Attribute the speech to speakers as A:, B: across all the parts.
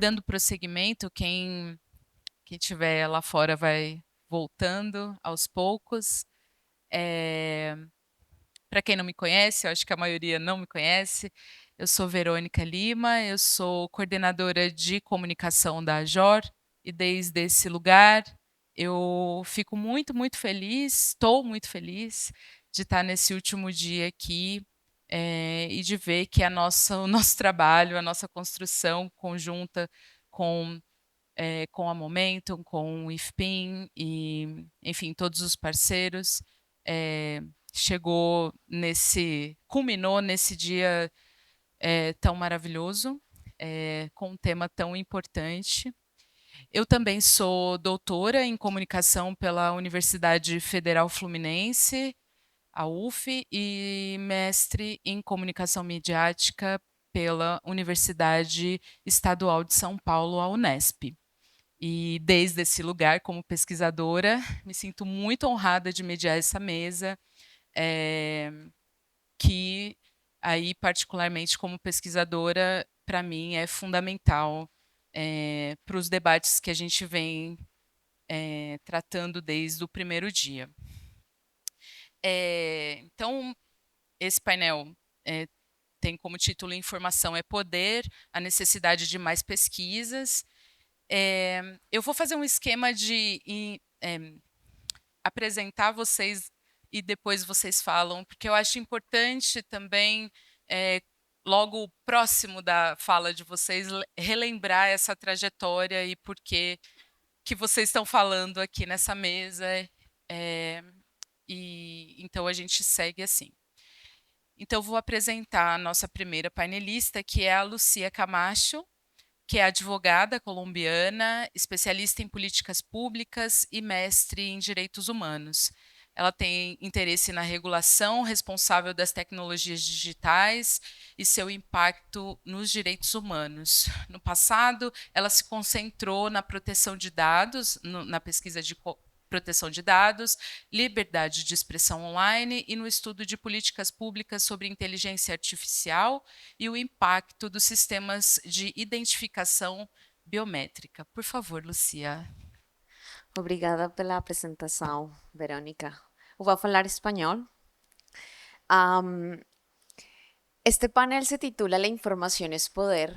A: dando prosseguimento, quem estiver lá fora vai voltando aos poucos. Para quem não me conhece, eu acho que a maioria não me conhece, eu sou Verônica Lima, eu sou coordenadora de comunicação da AJOR, e desde esse lugar eu fico muito, muito feliz, estou muito feliz de estar nesse último dia aqui, e de ver que o nosso trabalho, a nossa construção conjunta com, com a Momentum, com o IFPIN e, enfim, todos os parceiros, eh, culminou nesse dia tão maravilhoso, com um tema tão importante. Eu também sou doutora em comunicação pela Universidade Federal Fluminense, a UF, e mestre em comunicação midiática pela Universidade Estadual de São Paulo, a Unesp. E desde esse lugar, como pesquisadora, me sinto muito honrada de mediar essa mesa, é, que aí, particularmente como pesquisadora, para mim é fundamental para os debates que a gente vem tratando desde o primeiro dia. Então, esse painel tem como título Informação é Poder, a necessidade de mais pesquisas. Eu vou fazer um esquema de apresentar vocês e depois vocês falam, porque eu acho importante também, logo próximo da fala de vocês, relembrar essa trajetória e por que vocês estão falando aqui nessa mesa. E então a gente segue assim. Então, eu vou apresentar a nossa primeira painelista, que é a Lucia Camacho, que é advogada colombiana, especialista em políticas públicas e mestre em direitos humanos. Ela tem interesse na regulação responsável das tecnologias digitais e seu impacto nos direitos humanos. No passado, ela se concentrou na proteção de dados, na pesquisa de proteção de dados, liberdade de expressão online e no estudo de políticas públicas sobre inteligência artificial e o impacto dos sistemas de identificação biométrica. Por favor, Lucia.
B: Obrigada pela apresentação, Verônica. Eu vou falar espanhol. Am, este panel se titula La información es poder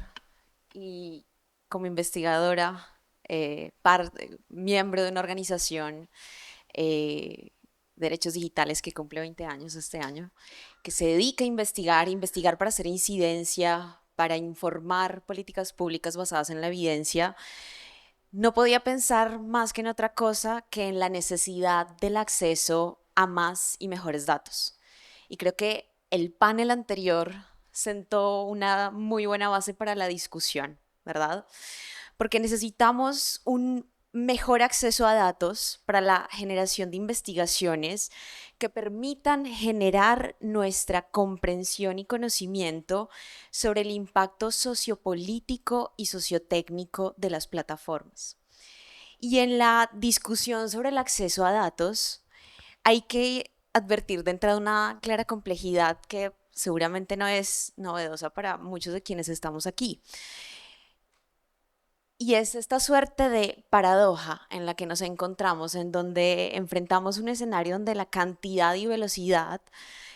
B: y como investigadora, miembro de una organización, Derechos Digitales, que cumple 20 años este año, que se dedica a investigar para hacer incidencia, para informar políticas públicas basadas en la evidencia. No podía pensar más que en otra cosa que en la necesidad del acceso a más y mejores datos. Y creo que el panel anterior sentó una muy buena base para la discusión, ¿verdad? Porque necesitamos un mejor acceso a datos para la generación de investigaciones que permitan generar nuestra comprensión y conocimiento sobre el impacto sociopolítico y sociotécnico de las plataformas. Y en la discusión sobre el acceso a datos, hay que advertir de entrada una clara complejidad que seguramente no es novedosa para muchos de quienes estamos aquí. Y es esta suerte de paradoja en la que nos encontramos, en donde enfrentamos un escenario donde la cantidad y velocidad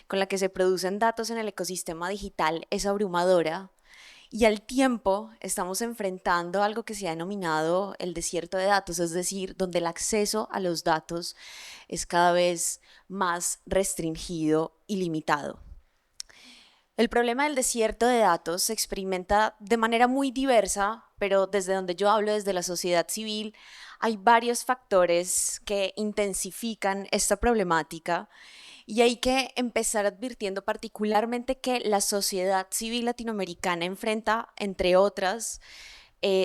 B: con la que se producen datos en el ecosistema digital es abrumadora, y al tiempo estamos enfrentando algo que se ha denominado el desierto de datos, es decir, donde el acceso a los datos es cada vez más restringido y limitado. El problema del desierto de datos se experimenta de manera muy diversa, pero desde donde yo hablo, desde la sociedad civil, hay varios factores que intensifican esta problemática y hay que empezar advirtiendo particularmente que la sociedad civil latinoamericana enfrenta, entre otras,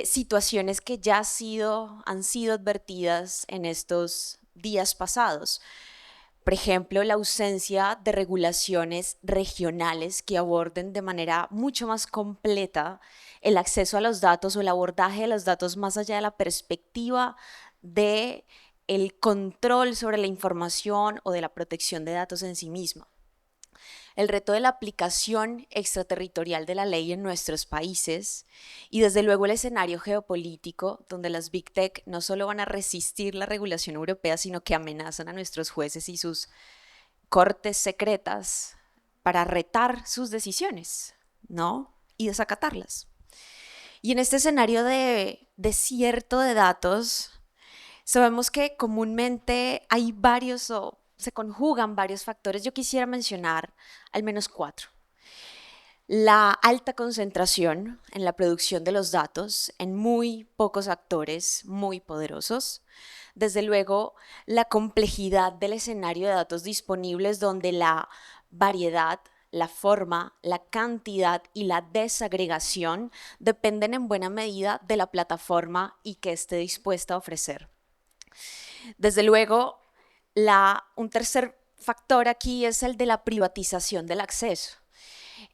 B: situaciones que ya han sido advertidas en estos días pasados. Por ejemplo, la ausencia de regulaciones regionales que aborden de manera mucho más completa el acceso a los datos o el abordaje de los datos más allá de la perspectiva de el control sobre la información o de la protección de datos en sí misma. el reto de la aplicación extraterritorial de la ley en nuestros países y desde luego el escenario geopolítico donde las Big Tech no solo van a resistir la regulación europea, sino que amenazan a nuestros jueces y sus cortes secretas para retar sus decisiones, ¿no? Y desacatarlas. Y en este escenario de desierto de datos, sabemos que comúnmente hay varios o se conjugan varios factores. Yo quisiera mencionar al menos 4. La alta concentración en la producción de los datos en muy pocos actores muy poderosos. Desde luego, la complejidad del escenario de datos disponibles donde la variedad, la forma, la cantidad y la desagregación dependen en buena medida de la plataforma y que esté dispuesta a ofrecer. Desde luego, un tercer factor aquí es el de la privatización del acceso.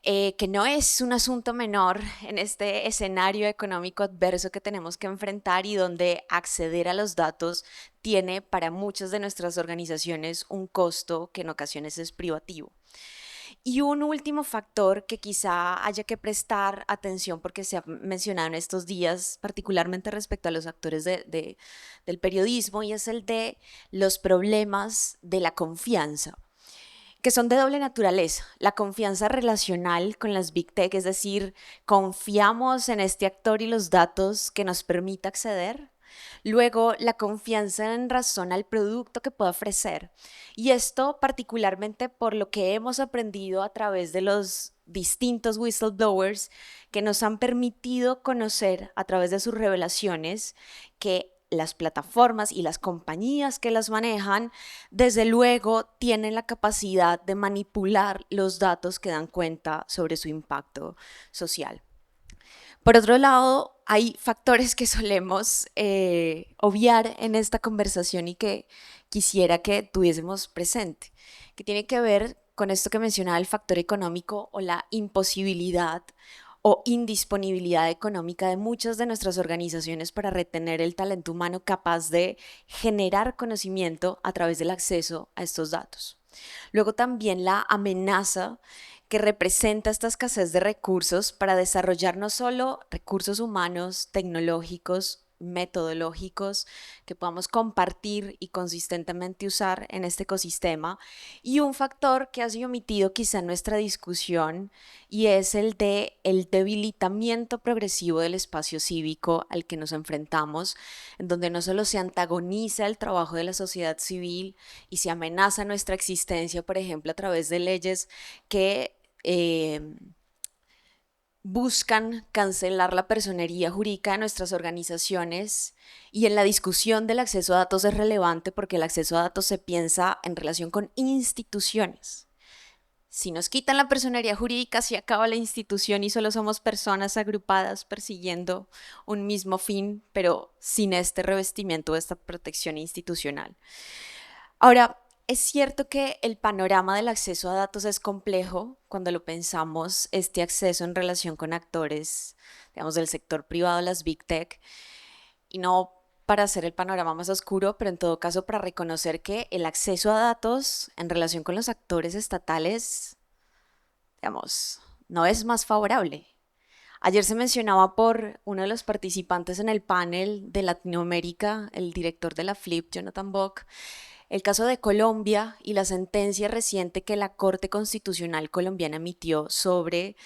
B: Que no es un asunto menor en este escenario económico adverso que tenemos que enfrentar y donde acceder a los datos tiene para muchas de nuestras organizaciones un costo que en ocasiones es privativo. Y un último factor que quizá haya que prestar atención porque se ha mencionado en estos días, particularmente respecto a los actores del periodismo, y es el de los problemas de la confianza, que son de doble naturaleza. La confianza relacional con las Big Tech, es decir, confiamos en este actor y los datos que nos permita acceder. Luego, la confianza en razón al producto que puede ofrecer. Y esto particularmente por lo que hemos aprendido a través de los distintos whistleblowers que nos han permitido conocer a través de sus revelaciones que las plataformas y las compañías que las manejan, desde luego, tienen la capacidad de manipular los datos que dan cuenta sobre su impacto social. Por otro lado, hay factores que solemos obviar en esta conversación y que quisiera que tuviésemos presente, que tiene que ver con esto que mencionaba el factor económico o la imposibilidad o indisponibilidad económica de muchas de nuestras organizaciones para retener el talento humano capaz de generar conocimiento a través del acceso a estos datos. Luego también la amenaza que representa esta escasez de recursos para desarrollar no solo recursos humanos, tecnológicos, metodológicos que podamos compartir y consistentemente usar en este ecosistema, y un factor que ha sido omitido quizá en nuestra discusión y es el de el debilitamiento progresivo del espacio cívico al que nos enfrentamos, en donde no solo se antagoniza el trabajo de la sociedad civil y se amenaza nuestra existencia, por ejemplo, a través de leyes que buscan cancelar la personería jurídica de nuestras organizaciones, y en la discusión del acceso a datos es relevante porque el acceso a datos se piensa en relación con instituciones. Si nos quitan la personería jurídica, se acaba la institución y solo somos personas agrupadas persiguiendo un mismo fin, pero sin este revestimiento, esta protección institucional. Ahora, es cierto que el panorama del acceso a datos es complejo cuando lo pensamos, este acceso en relación con actores, digamos, del sector privado, las Big Tech, y no para hacer el panorama más oscuro, pero en todo caso para reconocer que el acceso a datos en relación con los actores estatales, digamos, no es más favorable. Ayer se mencionaba por uno de los participantes en el panel de Latinoamérica, el director de la FLIP, Jonathan Bock, el caso de Colombia y la sentencia reciente que la Corte Constitucional colombiana emitió sobre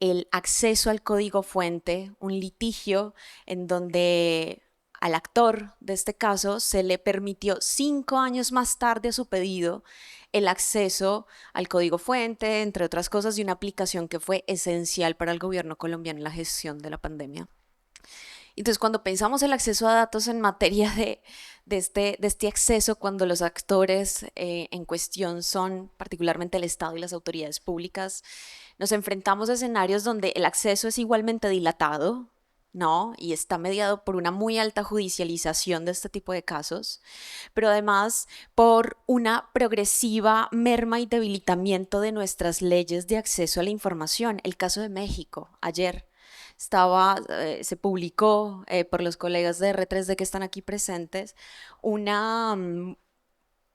B: el acceso al código fuente, un litigio en donde al actor de este caso se le permitió 5 años más tarde a su pedido el acceso al código fuente, entre otras cosas, de una aplicación que fue esencial para el gobierno colombiano en la gestión de la pandemia. Entonces, cuando pensamos el acceso a datos en materia de este acceso, cuando los actores en cuestión son particularmente el Estado y las autoridades públicas, nos enfrentamos a escenarios donde el acceso es igualmente dilatado, ¿no? Y está mediado por una muy alta judicialización de este tipo de casos, pero además por una progresiva merma y debilitamiento de nuestras leyes de acceso a la información. El caso de México, ayer se publicó por los colegas de R3D que están aquí presentes una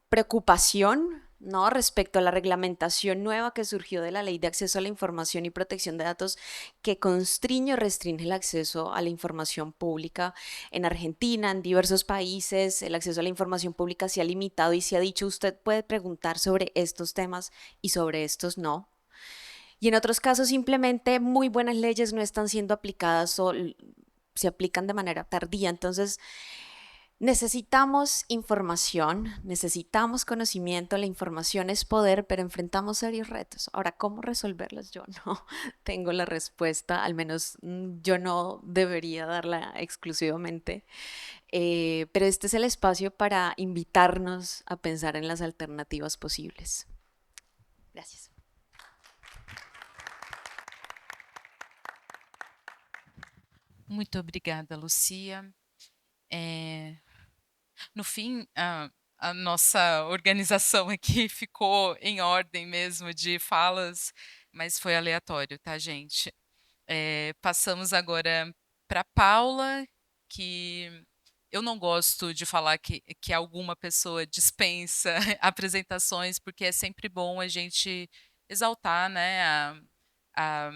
B: preocupación ¿no? Respecto a la reglamentación nueva que surgió de la Ley de Acceso a la Información y Protección de Datos, que constriñe o restringe el acceso a la información pública en Argentina, en diversos países. El acceso a la información pública se ha limitado y se ha dicho, usted puede preguntar sobre estos temas y sobre estos no. Y en otros casos simplemente muy buenas leyes no están siendo aplicadas o se aplican de manera tardía. Entonces, necesitamos información, necesitamos conocimiento, la información es poder, pero enfrentamos serios retos. Ahora, ¿cómo resolverlos? Yo no tengo la respuesta, al menos yo no debería darla exclusivamente, pero este es el espacio para invitarnos a pensar en las alternativas posibles. Gracias.
A: Muito obrigada, Lucia. No fim, a nossa organização aqui ficou em ordem mesmo de falas, mas foi aleatório, tá, gente? Passamos agora para Paula, que eu não gosto de falar que alguma pessoa dispensa apresentações, porque é sempre bom a gente exaltar, né, a,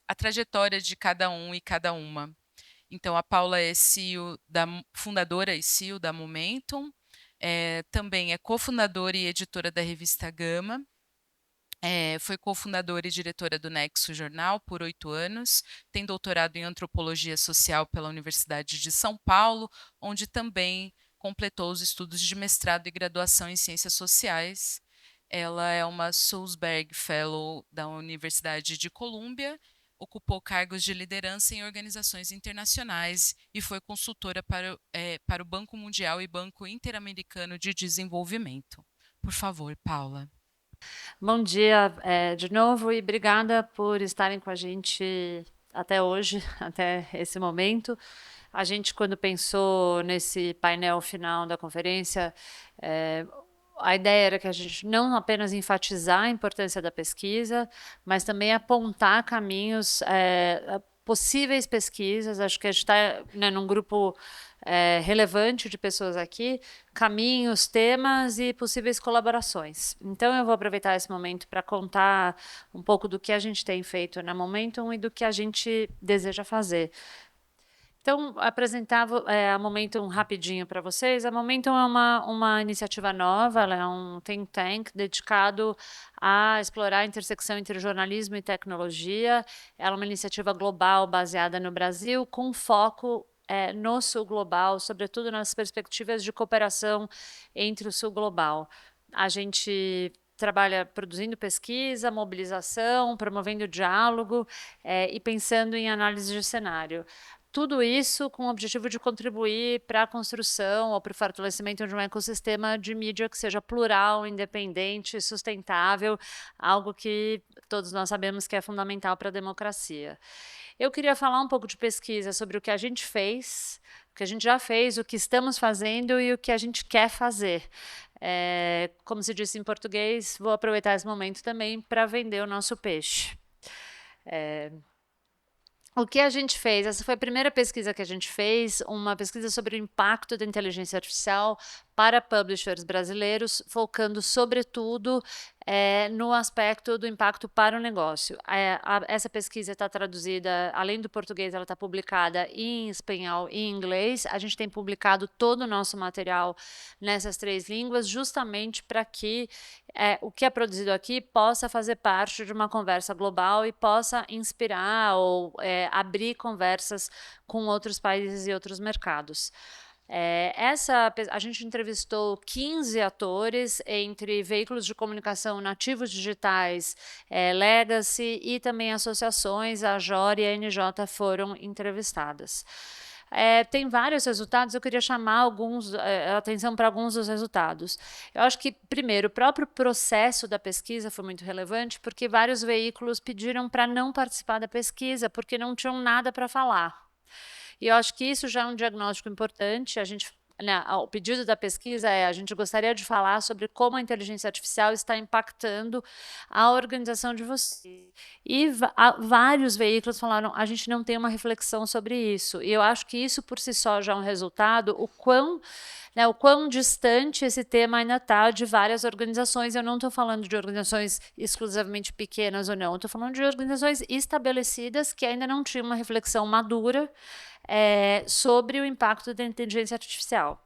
A: a trajetória de cada um e cada uma. Então, a Paula é fundadora e CEO da Momentum, também é cofundadora e editora da revista Gama, foi cofundadora e diretora do Nexo Jornal por 8 anos, tem doutorado em Antropologia Social pela Universidade de São Paulo, onde também completou os estudos de mestrado e graduação em Ciências Sociais. Ela é uma Sulzberg Fellow da Universidade de Colômbia, ocupou cargos de liderança em organizações internacionais e foi consultora para o Banco Mundial e Banco Interamericano de Desenvolvimento. Por favor, Paula.
C: Bom dia de novo e obrigada por estarem com a gente até hoje, até esse momento. A gente, quando pensou nesse painel final da conferência, a ideia era que a gente não apenas enfatizar a importância da pesquisa, mas também apontar caminhos, possíveis pesquisas. Acho que a gente está, né, num grupo relevante de pessoas aqui, caminhos, temas e possíveis colaborações. Então, eu vou aproveitar esse momento para contar um pouco do que a gente tem feito na Momentum e do que a gente deseja fazer. Então, apresentava a Momentum rapidinho para vocês. A Momentum é uma iniciativa nova, ela é um think tank dedicado a explorar a intersecção entre jornalismo e tecnologia. Ela é uma iniciativa global baseada no Brasil, com foco no Sul Global, sobretudo nas perspectivas de cooperação entre o Sul Global. A gente trabalha produzindo pesquisa, mobilização, promovendo diálogo e pensando em análise de cenário. Tudo isso com o objetivo de contribuir para a construção ou para o fortalecimento de um ecossistema de mídia que seja plural, independente, sustentável, algo que todos nós sabemos que é fundamental para a democracia. Eu queria falar um pouco de pesquisa sobre o que a gente fez, o que a gente já fez, o que estamos fazendo e o que a gente quer fazer. Como se disse em português, vou aproveitar esse momento também para vender o nosso peixe. O que a gente fez? Essa foi a primeira pesquisa que a gente fez, uma pesquisa sobre o impacto da inteligência artificial para publishers brasileiros, focando sobretudo no aspecto do impacto para o negócio. Essa pesquisa está traduzida, além do português, ela está publicada em espanhol e em inglês. A gente tem publicado todo o nosso material nessas 3 línguas, justamente para que o que é produzido aqui possa fazer parte de uma conversa global e possa inspirar ou abrir conversas com outros países e outros mercados. A gente entrevistou 15 atores entre veículos de comunicação nativos digitais, legacy e também associações, a JOR e a NJ foram entrevistadas. Tem vários resultados, eu queria chamar a atenção para alguns dos resultados. Eu acho que, primeiro, o próprio processo da pesquisa foi muito relevante, porque vários veículos pediram para não participar da pesquisa, porque não tinham nada para falar. E eu acho que isso já é um diagnóstico importante. A gente né, o pedido da pesquisa a gente gostaria de falar sobre como a inteligência artificial está impactando a organização de vocês. E vários veículos falaram, a gente não tem uma reflexão sobre isso. E eu acho que isso por si só já é um resultado, o quão distante esse tema ainda está de várias organizações. Eu não estou falando de organizações exclusivamente pequenas ou não, estou falando de organizações estabelecidas que ainda não tinham uma reflexão madura sobre o impacto da inteligência artificial.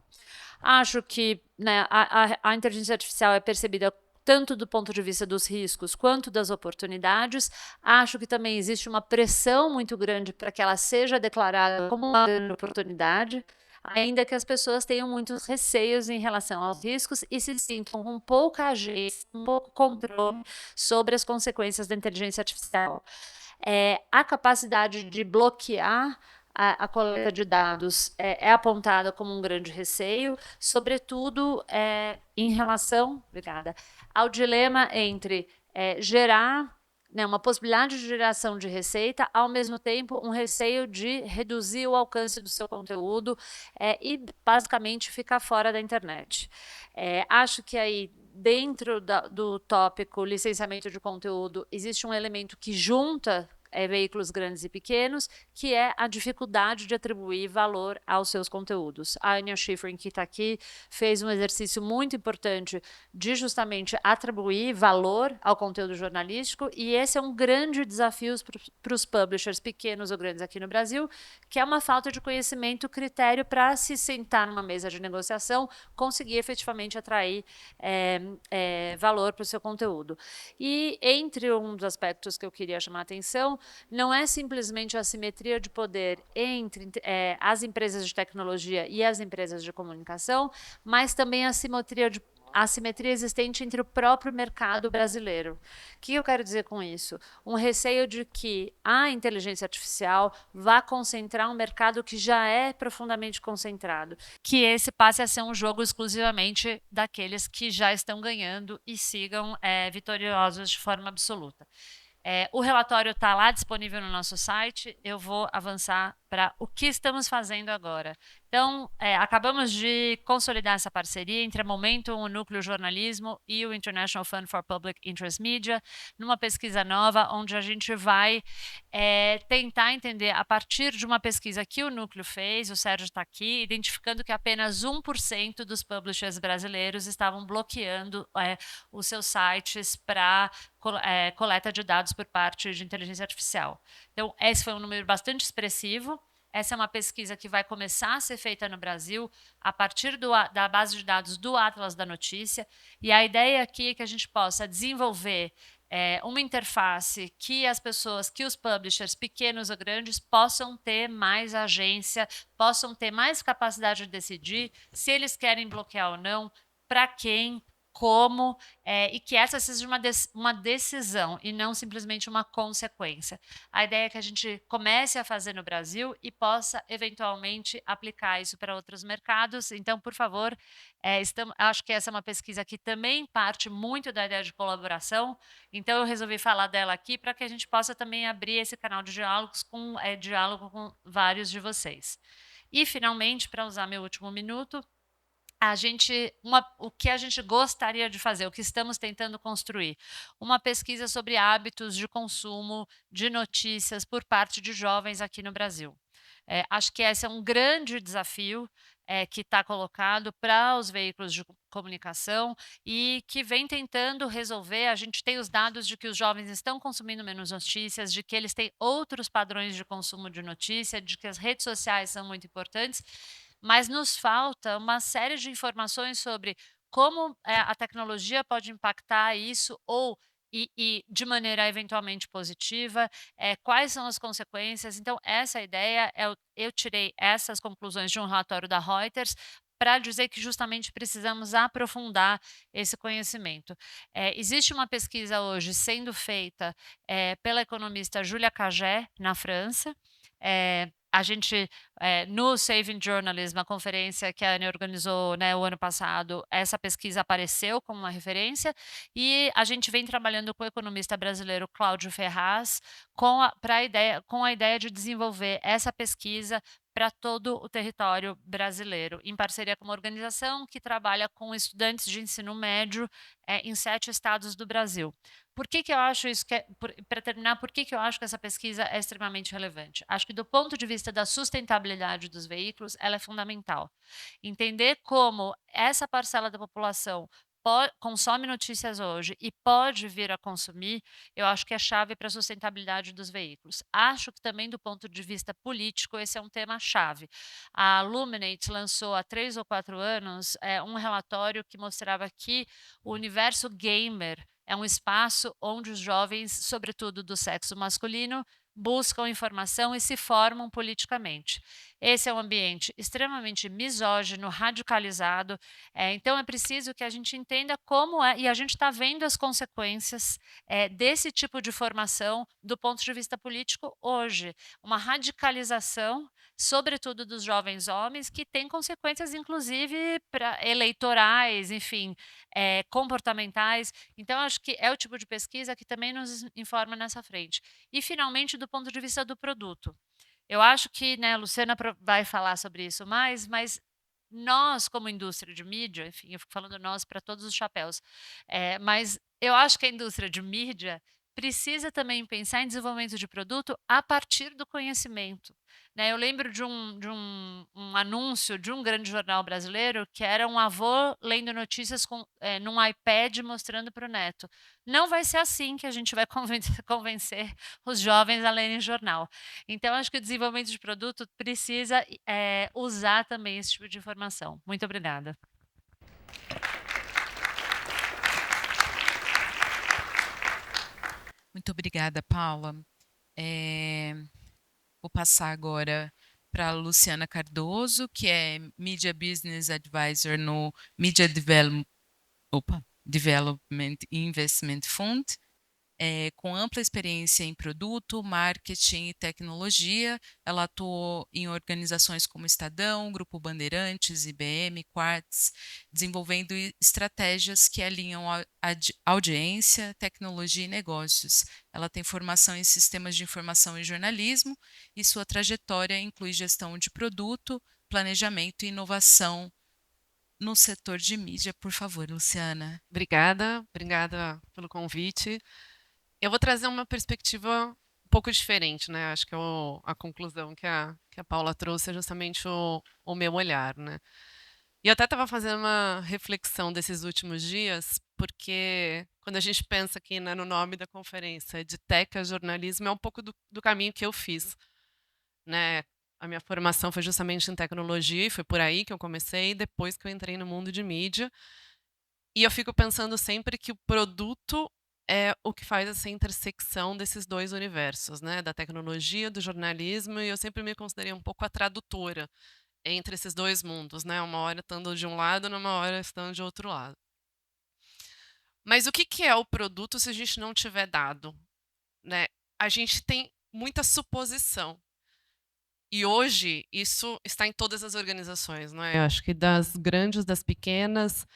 C: Acho que, né, a inteligência artificial é percebida tanto do ponto de vista dos riscos quanto das oportunidades. Acho que também existe uma pressão muito grande para que ela seja declarada como uma grande oportunidade, ainda que as pessoas tenham muitos receios em relação aos riscos e se sintam com pouca agência, um pouco controle sobre as consequências da inteligência artificial. A capacidade de bloquear a coleta de dados é apontada como um grande receio, sobretudo em relação, obrigada, ao dilema entre gerar, né, uma possibilidade de geração de receita, ao mesmo tempo um receio de reduzir o alcance do seu conteúdo e basicamente ficar fora da internet. Acho que aí dentro do tópico licenciamento de conteúdo existe um elemento que junta veículos grandes e pequenos, que é a dificuldade de atribuir valor aos seus conteúdos. A Anya Schifrin, que está aqui, fez um exercício muito importante de justamente atribuir valor ao conteúdo jornalístico, e esse é um grande desafio para os publishers pequenos ou grandes aqui no Brasil, que é uma falta de conhecimento, critério para se sentar numa mesa de negociação, conseguir efetivamente atrair valor para o seu conteúdo. E entre um dos aspectos que eu queria chamar a atenção, não é simplesmente a assimetria de poder entre as empresas de tecnologia e as empresas de comunicação, mas também a assimetria existente entre o próprio mercado brasileiro. O que eu quero dizer com isso? Um receio de que a inteligência artificial vá concentrar um mercado que já é profundamente concentrado, que esse passe a ser um jogo exclusivamente daqueles que já estão ganhando e sigam vitoriosos de forma absoluta. O relatório está lá disponível no nosso site. Eu vou avançar para o que estamos fazendo agora. Então, acabamos de consolidar essa parceria entre a Momentum, o Núcleo Jornalismo e o International Fund for Public Interest Media, numa pesquisa nova, onde a gente vai tentar entender, a partir de uma pesquisa que o Núcleo fez, o Sérgio está aqui, identificando que apenas 1% dos publishers brasileiros estavam bloqueando os seus sites para coleta de dados por parte de inteligência artificial. Então, esse foi um número bastante expressivo. Essa é uma pesquisa que vai começar a ser feita no Brasil a partir da base de dados do Atlas da Notícia. E a ideia aqui é que a gente possa desenvolver uma interface que as pessoas, que os publishers, pequenos ou grandes, possam ter mais agência, possam ter mais capacidade de decidir se eles querem bloquear ou não, para quem, como, e que essa seja uma decisão e não simplesmente uma consequência. A ideia é que a gente comece a fazer no Brasil e possa, eventualmente, aplicar isso para outros mercados. Então, por favor, acho que essa é uma pesquisa que também parte muito da ideia de colaboração, então eu resolvi falar dela aqui para que a gente possa também abrir esse canal de diálogos diálogo com vários de vocês. E, finalmente, para usar meu último minuto, o que a gente gostaria de fazer, o que estamos tentando construir, uma pesquisa sobre hábitos de consumo de notícias por parte de jovens aqui no Brasil. Acho que esse é um grande desafio que está colocado para os veículos de comunicação e que vem tentando resolver. A gente tem os dados de que os jovens estão consumindo menos notícias, de que eles têm outros padrões de consumo de notícia, de que as redes sociais são muito importantes, mas nos falta uma série de informações sobre como a tecnologia pode impactar isso e de maneira eventualmente positiva, quais são as consequências. Então, essa ideia, eu tirei essas conclusões de um relatório da Reuters para dizer que justamente precisamos aprofundar esse conhecimento. Existe uma pesquisa hoje sendo feita pela economista Julia Cagé, na França. A gente, no Saving Journalism, a conferência que a Anne organizou, né, o ano passado, essa pesquisa apareceu como uma referência, e a gente vem trabalhando com o economista brasileiro Cláudio Ferraz com a ideia de desenvolver essa pesquisa para todo o território brasileiro, em parceria com uma organização que trabalha com estudantes de ensino médio em 7 estados do Brasil. Por que que eu acho isso que para terminar, por que que eu acho que essa pesquisa é extremamente relevante? Acho que do ponto de vista da sustentabilidade dos veículos, ela é fundamental. Entender como essa parcela da população consome notícias hoje e pode vir a consumir, eu acho que é chave para a sustentabilidade dos veículos. Acho que também do ponto de vista político, esse é um tema chave. A Luminate lançou há 3 ou 4 anos um relatório que mostrava que o universo gamer é um espaço onde os jovens, sobretudo do sexo masculino, buscam informação e se formam politicamente. Esse é um ambiente extremamente misógino, radicalizado, então é preciso que a gente entenda como é, e a gente está vendo as consequências desse tipo de formação do ponto de vista político hoje. Uma radicalização, sobretudo dos jovens homens, que tem consequências, inclusive, eleitorais, enfim, comportamentais. Então, acho que é o tipo de pesquisa que também nos informa nessa frente. E, finalmente, do ponto de vista do produto. Eu acho que, né, a Luciana vai falar sobre isso mais, mas nós, como indústria de mídia, enfim, eu fico falando nós para todos os chapéus, mas eu acho que a indústria de mídia precisa também pensar em desenvolvimento de produto a partir do conhecimento, né? Eu lembro de um anúncio de um grande jornal brasileiro que era um avô lendo notícias num iPad mostrando para o neto. Não vai ser assim que a gente vai convencer os jovens a lerem jornal. Então, acho que o desenvolvimento de produto precisa usar também esse tipo de informação. Muito obrigada.
A: Muito obrigada, Paula. Vou passar agora para a Luciana Cardoso, que é Media Business Advisor no Media Development Investment Fund, com ampla experiência em produto, marketing e tecnologia. Ela atuou em organizações como Estadão, Grupo Bandeirantes, IBM, Quartz, desenvolvendo estratégias que alinham a audiência, tecnologia e negócios. Ela tem formação em sistemas de informação e jornalismo e sua trajetória inclui gestão de produto, planejamento e inovação no setor de mídia. Por favor, Luciana.
D: Obrigada pelo convite. Eu vou trazer uma perspectiva um pouco diferente, né? Acho que a conclusão que a Paula trouxe é justamente o meu olhar, né? E eu até estava fazendo uma reflexão desses últimos dias, porque quando a gente pensa aqui, né, no nome da conferência, de tech a jornalismo, é um pouco do caminho que eu fiz, né? A minha formação foi justamente em tecnologia e foi por aí que eu comecei, depois que eu entrei no mundo de mídia. E eu fico pensando sempre que o produto é o que faz essa intersecção desses 2 universos, né, da tecnologia, do jornalismo, e eu sempre me considerei um pouco a tradutora entre esses 2 mundos, né, uma hora estando de um lado, numa hora estando de outro lado. Mas o que que é o produto se a gente não tiver dado, né? A gente tem muita suposição. E hoje isso está em todas as organizações, não é? Eu acho que das grandes, das pequenas,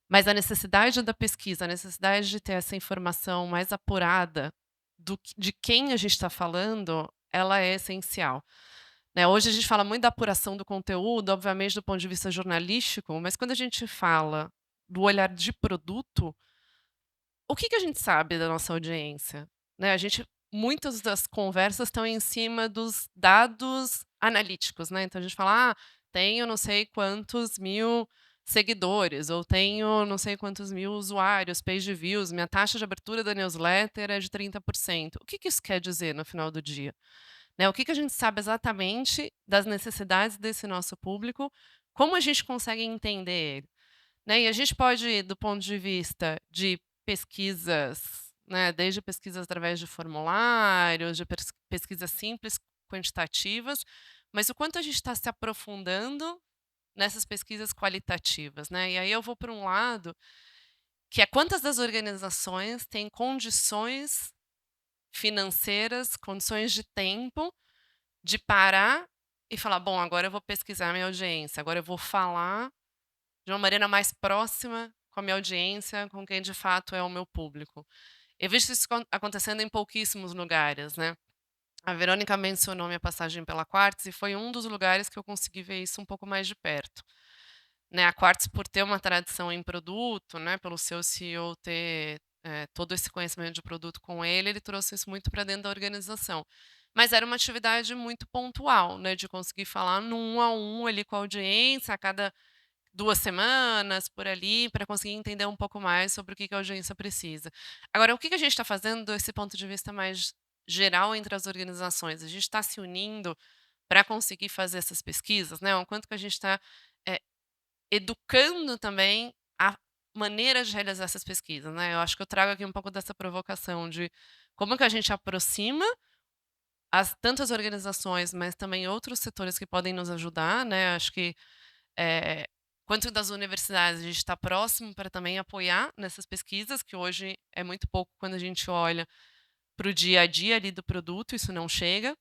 D: mas a necessidade da pesquisa, a necessidade de ter essa informação mais apurada de quem a gente está falando, ela é essencial, né? Hoje a gente fala muito da apuração do conteúdo, obviamente do ponto de vista jornalístico, mas quando a gente fala do olhar de produto, o que que a gente sabe da nossa audiência, né? Muitas das conversas estão em cima dos dados analíticos, né? Então a gente fala, tenho não sei quantos mil seguidores, ou tenho não sei quantos mil usuários, page views, minha taxa de abertura da newsletter é de 30%. O que que isso quer dizer no final do dia? Né? O que que a gente sabe exatamente das necessidades desse nosso público? Como a gente consegue entender ele? Né? E a gente pode, do ponto de vista de pesquisas, né, desde pesquisas através de formulários, de pesquisas simples, quantitativas, mas o quanto a gente está se aprofundando nessas pesquisas qualitativas, né? E aí eu vou para um lado, que é quantas das organizações têm condições financeiras, condições de tempo, de parar e falar, bom, agora eu vou pesquisar minha audiência, agora eu vou falar de uma maneira mais próxima com a minha audiência, com quem de fato é o meu público. Eu vejo isso acontecendo em pouquíssimos lugares, né? A Verônica mencionou minha passagem pela Quartz e foi um dos lugares que eu consegui ver isso um pouco mais de perto. Né, a Quartz, por ter uma tradição em produto, né, pelo seu CEO ter todo esse conhecimento de produto com ele trouxe isso muito para dentro da organização. Mas era uma atividade muito pontual, né, de conseguir falar no 1 a 1 ali com a audiência, a cada 2 semanas, por ali, para conseguir entender um pouco mais sobre o que a audiência precisa. Agora, o que a gente está fazendo desse ponto de vista mais geral entre as organizações? A gente está se unindo para conseguir fazer essas pesquisas, né? O quanto que a gente está educando também a maneira de realizar essas pesquisas, né? Eu acho que eu trago aqui um pouco dessa provocação de como que a gente aproxima tantas organizações, mas também outros setores que podem nos ajudar, né? Acho que quanto das universidades a gente está próximo para também apoiar nessas pesquisas, que hoje é muito pouco quando a gente olha para o dia a dia ali do produto, isso não chega.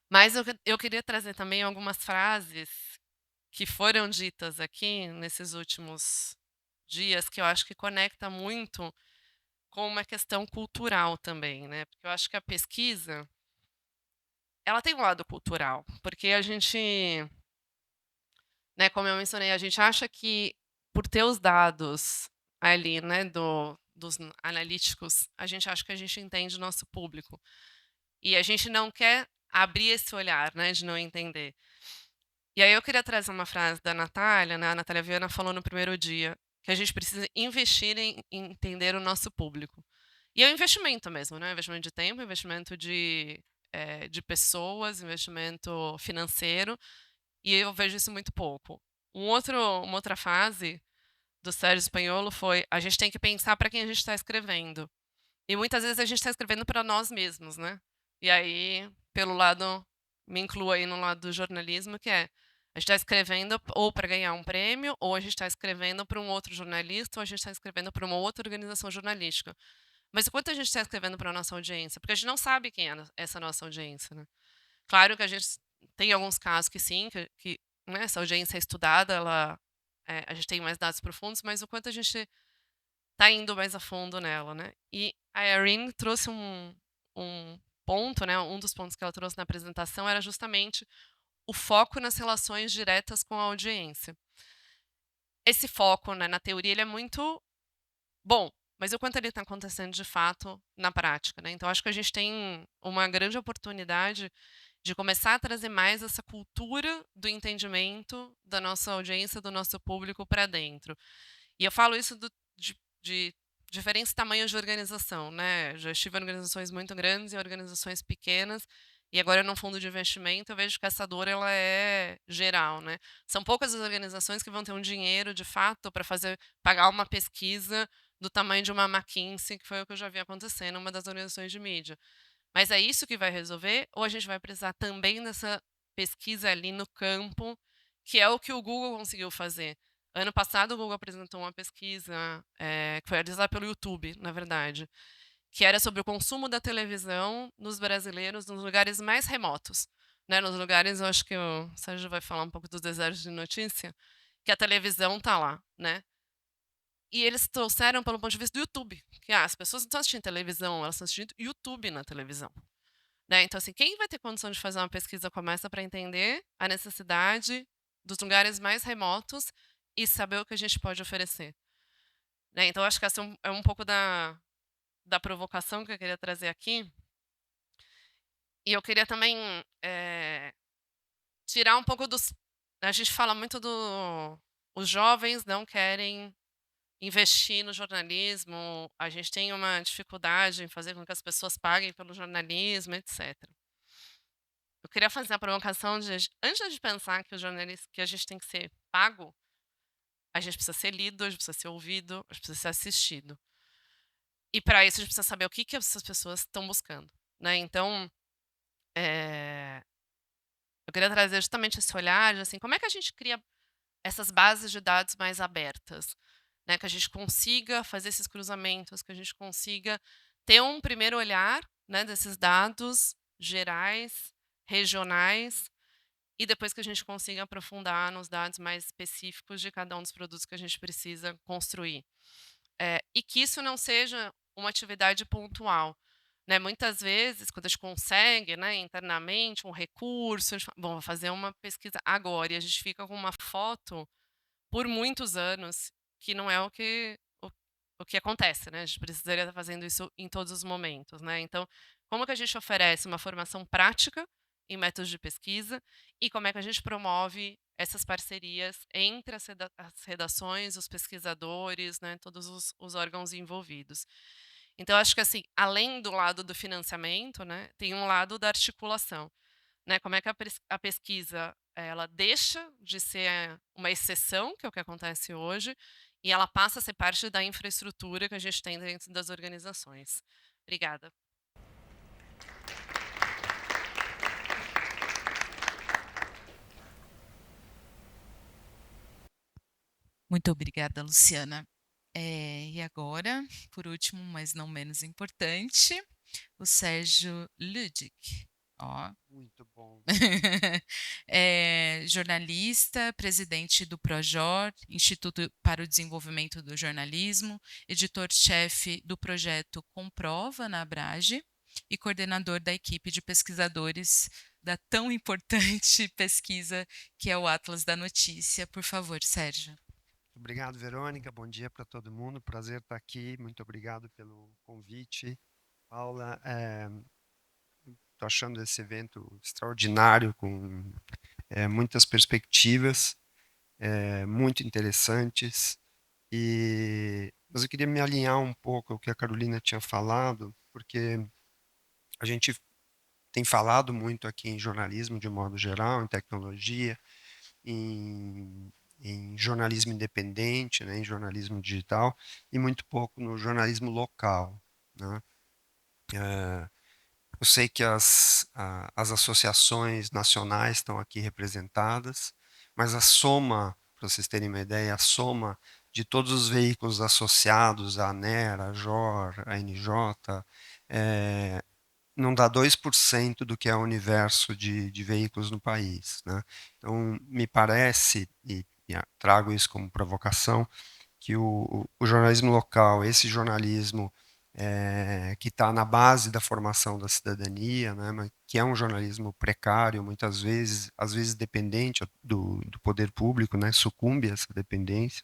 D: Mas eu queria trazer também algumas frases que foram ditas aqui nesses últimos dias, que eu acho que conecta muito com uma questão cultural também, né? Porque eu acho que a pesquisa, ela tem um lado cultural, porque a gente, né, como eu mencionei, a gente acha que por ter os dados ali, né, dos analíticos, a gente acha que a gente entende o nosso público. E a gente não quer abrir esse olhar, né, de não entender. E aí eu queria trazer uma frase da Natália, né, a Natália Viana falou no primeiro dia, que a gente precisa investir em entender o nosso público. E é um investimento mesmo, né? Investimento de tempo, investimento de pessoas, investimento financeiro, e eu vejo isso muito pouco. Uma outra fase do Sérgio Spanholo foi: a gente tem que pensar para quem a gente está escrevendo. E muitas vezes a gente está escrevendo para nós mesmos, né? E aí, pelo lado, me incluo aí no lado do jornalismo, que é: a gente está escrevendo ou para ganhar um prêmio, ou a gente está escrevendo para um outro jornalista, ou a gente está escrevendo para uma outra organização jornalística. Mas o quanto a gente está escrevendo para a nossa audiência? Porque a gente não sabe quem é essa nossa audiência, né? Claro que a gente tem alguns casos que sim, que né, essa audiência é estudada, a gente tem mais dados profundos, mas o quanto a gente está indo mais a fundo nela, né? E a Erin trouxe um ponto, né? Um dos pontos que ela trouxe na apresentação era justamente o foco nas relações diretas com a audiência. Esse foco, né, na teoria, ele é muito bom, mas o quanto ele está acontecendo de fato na prática, né? Então, acho que a gente tem uma grande oportunidade de começar a trazer mais essa cultura do entendimento da nossa audiência, do nosso público para dentro. E eu falo isso de diferentes tamanhos de organização, né? Já estive em organizações muito grandes e organizações pequenas, e agora num fundo de investimento eu vejo que essa dor ela é geral, né? São poucas as organizações que vão ter um dinheiro de fato para pagar uma pesquisa do tamanho de uma McKinsey, que foi o que eu já vi acontecer numa das organizações de mídia. Mas é isso que vai resolver? Ou a gente vai precisar também dessa pesquisa ali no campo, que é o que o Google conseguiu fazer? Ano passado, o Google apresentou uma pesquisa, que foi realizada pelo YouTube, na verdade, que era sobre o consumo da televisão nos brasileiros nos lugares mais remotos. Né? Nos lugares, eu acho que o Sérgio vai falar um pouco dos desertos de notícia, que a televisão está lá, né? E eles trouxeram pelo ponto de vista do YouTube, que as pessoas não estão assistindo televisão, elas estão assistindo YouTube na televisão. Né? Então, assim, quem vai ter condição de fazer uma pesquisa como essa para entender a necessidade dos lugares mais remotos e saber o que a gente pode oferecer? Né? Então, acho que essa é um pouco da provocação que eu queria trazer aqui. E eu queria também tirar um pouco dos... A gente fala muito os jovens não querem investir no jornalismo, a gente tem uma dificuldade em fazer com que as pessoas paguem pelo jornalismo, etc. Eu queria fazer a provocação de, antes de pensar que o jornalista, que a gente tem que ser pago, a gente precisa ser lido, a gente precisa ser ouvido, a gente precisa ser assistido. E para isso a gente precisa saber o que essas pessoas estão buscando, né? Então, eu queria trazer justamente esse olhar, de, assim, como é que a gente cria essas bases de dados mais abertas, né? Que a gente consiga fazer esses cruzamentos, que a gente consiga ter um primeiro olhar, né, desses dados gerais, regionais, e depois que a gente consiga aprofundar nos dados mais específicos de cada um dos produtos que a gente precisa construir. E que isso não seja uma atividade pontual. né, muitas vezes, quando a gente consegue, né, internamente um recurso, a gente fala: "Bom, vou fazer uma pesquisa agora", e a gente fica com uma foto por muitos anos, que não é o que acontece, né, a gente precisaria estar fazendo isso em todos os momentos, né. Então, como que a gente oferece uma formação prática em métodos de pesquisa e como é que a gente promove essas parcerias entre as redações, os pesquisadores, né, todos os órgãos envolvidos. Então acho que, assim, além do lado do financiamento, né, tem um lado da articulação, né, como é que a pesquisa, ela deixa de ser uma exceção, que é o que acontece hoje, e ela passa a ser parte da infraestrutura que a gente tem dentro das organizações. Obrigada.
A: Muito obrigada, Luciana. E agora, por último, mas não menos importante, o Sérgio Ludic. Ó.
E: Muito bom.
A: É jornalista, presidente do Projor, Instituto para o Desenvolvimento do Jornalismo, editor-chefe do projeto Comprova na Abrage e coordenador da equipe de pesquisadores da tão importante pesquisa que é o Atlas da Notícia. Por favor, Sérgio.
E: Obrigado, Verônica. Bom dia para todo mundo. Prazer estar aqui. Muito obrigado pelo convite. Paula, estou achando esse evento extraordinário, com muitas perspectivas, muito interessantes. Mas eu queria me alinhar um pouco ao que a Carolina tinha falado, porque a gente tem falado muito aqui em jornalismo de modo geral, em tecnologia, em jornalismo independente, né, em jornalismo digital, e muito pouco no jornalismo local, né? Eu sei que as associações nacionais estão aqui representadas, mas a soma, para vocês terem uma ideia, a soma de todos os veículos associados à ANER, à JOR, à NJ, não dá 2% do que é o universo de veículos no país, né? Então, me parece, e trago isso como provocação, que o jornalismo local, esse jornalismo que está na base da formação da cidadania, né, mas que é um jornalismo precário, muitas vezes, às vezes dependente do poder público, né, sucumbe a essa dependência,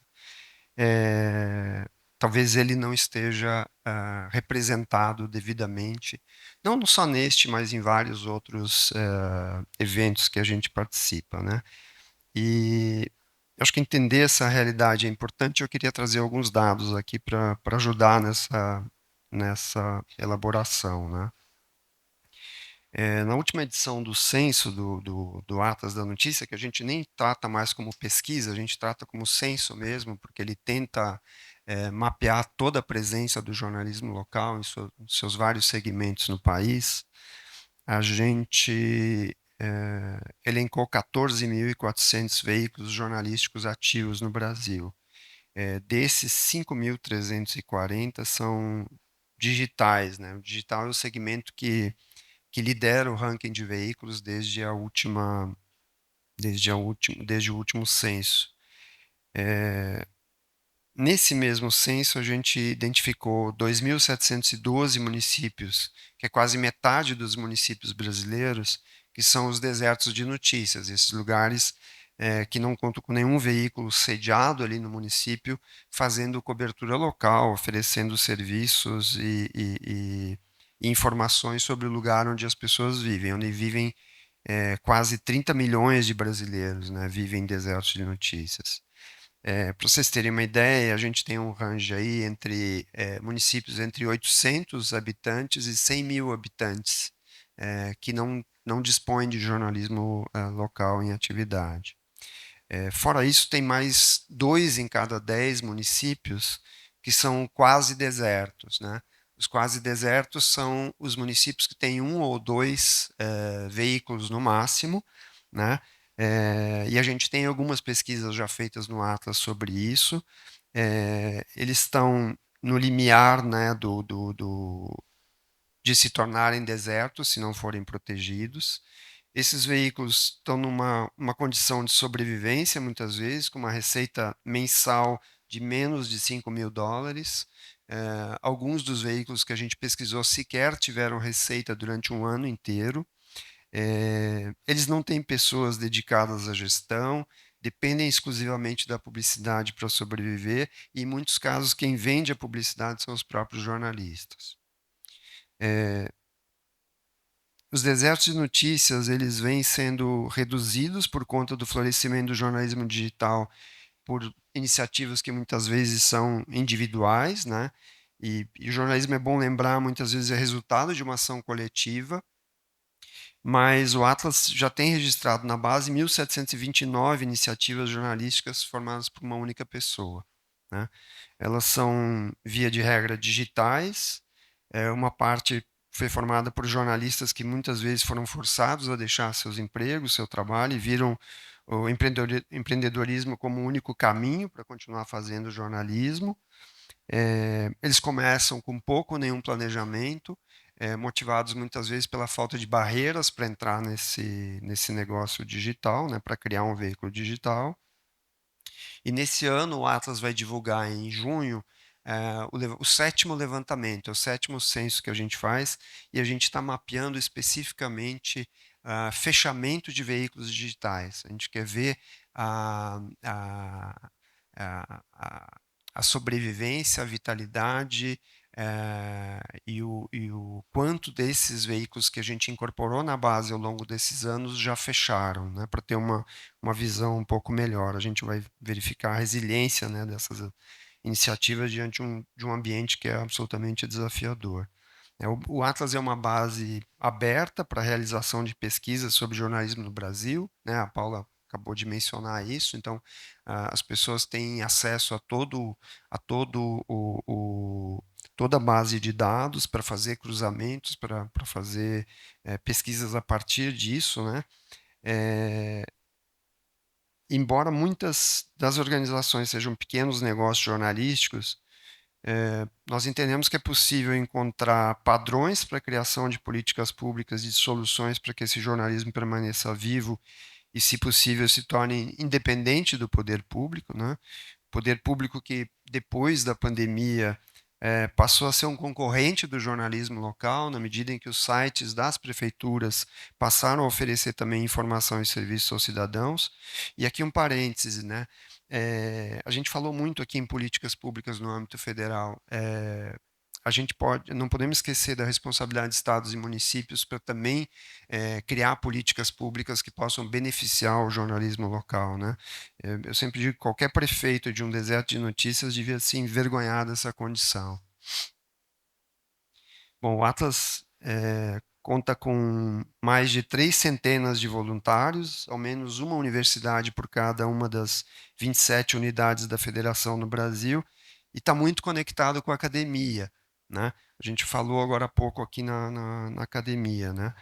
E: talvez ele não esteja representado devidamente, não só neste, mas em vários outros eventos que a gente participa, né? E eu acho que entender essa realidade é importante. Eu queria trazer alguns dados aqui para ajudar nessa elaboração, né? Na última edição do censo do Atlas da Notícia, que a gente nem trata mais como pesquisa, a gente trata como censo mesmo, porque ele tenta mapear toda a presença do jornalismo local em seus vários segmentos no país, a gente elencou 14.400 veículos jornalísticos ativos no Brasil. Desses, 5.340 são digitais, né? O digital é o segmento que lidera o ranking de veículos desde o último censo. Nesse mesmo censo, a gente identificou 2.712 municípios, que é quase metade dos municípios brasileiros, que são os desertos de notícias, esses lugares que não contam com nenhum veículo sediado ali no município, fazendo cobertura local, oferecendo serviços e informações sobre o lugar onde as pessoas vivem, onde vivem quase 30 milhões de brasileiros, né, vivem em desertos de notícias. Para vocês terem uma ideia, a gente tem um range aí entre municípios entre 800 habitantes e 100 mil habitantes que não dispõem de jornalismo local em atividade. Fora isso, tem mais 2 em cada 10 municípios que são quase desertos, né? Os quase desertos são os municípios que têm 1 ou 2 veículos no máximo, né? E a gente tem algumas pesquisas já feitas no Atlas sobre isso. Eles estão no limiar, né, de se tornarem desertos se não forem protegidos. Esses veículos estão numa condição de sobrevivência, muitas vezes, com uma receita mensal de menos de $5.000, Alguns dos veículos que a gente pesquisou sequer tiveram receita durante um ano inteiro. Eles não têm pessoas dedicadas à gestão, dependem exclusivamente da publicidade para sobreviver, e em muitos casos quem vende a publicidade são os próprios jornalistas. Os desertos de notícias, eles vêm sendo reduzidos por conta do florescimento do jornalismo digital, por iniciativas que muitas vezes são individuais, né? E o jornalismo, é bom lembrar, muitas vezes é resultado de uma ação coletiva, mas o Atlas já tem registrado na base 1.729 iniciativas jornalísticas formadas por uma única pessoa, né? Elas são, via de regra, digitais, uma parte foi formada por jornalistas que muitas vezes foram forçados a deixar seus empregos, seu trabalho, e viram o empreendedorismo como o único caminho para continuar fazendo jornalismo. Eles começam com pouco ou nenhum planejamento, motivados muitas vezes pela falta de barreiras para entrar nesse negócio digital, né, para criar um veículo digital. E nesse ano o Atlas vai divulgar em junho o 7º levantamento, é o 7º censo que a gente faz, e a gente está mapeando especificamente fechamento de veículos digitais. A gente quer ver a, a sobrevivência, a vitalidade e o quanto desses veículos que a gente incorporou na base ao longo desses anos já fecharam, né, para ter uma visão um pouco melhor. A gente vai verificar a resiliência, né, dessas iniciativas diante de um ambiente que é absolutamente desafiador. O Atlas é uma base aberta para a realização de pesquisas sobre jornalismo no Brasil, né? A Paula acabou de mencionar isso, então as pessoas têm acesso a toda a base de dados para fazer cruzamentos, para fazer pesquisas a partir disso, né? Embora muitas das organizações sejam pequenos negócios jornalísticos, nós entendemos que é possível encontrar padrões para a criação de políticas públicas e de soluções para que esse jornalismo permaneça vivo e, se possível, se torne independente do poder público, né? Poder público que, depois da pandemia, passou a ser um concorrente do jornalismo local, na medida em que os sites das prefeituras passaram a oferecer também informação e serviços aos cidadãos. E aqui um parêntese, né? A gente falou muito aqui em políticas públicas no âmbito federal. A gente não podemos esquecer da responsabilidade de estados e municípios para também criar políticas públicas que possam beneficiar o jornalismo local, né? Eu sempre digo que qualquer prefeito de um deserto de notícias devia se envergonhar dessa condição. Bom, o Atlas conta com mais de 3 centenas de voluntários, ao menos uma universidade por cada uma das 27 unidades da federação no Brasil, e está muito conectado com a academia, né? A gente falou agora há pouco aqui na academia, né?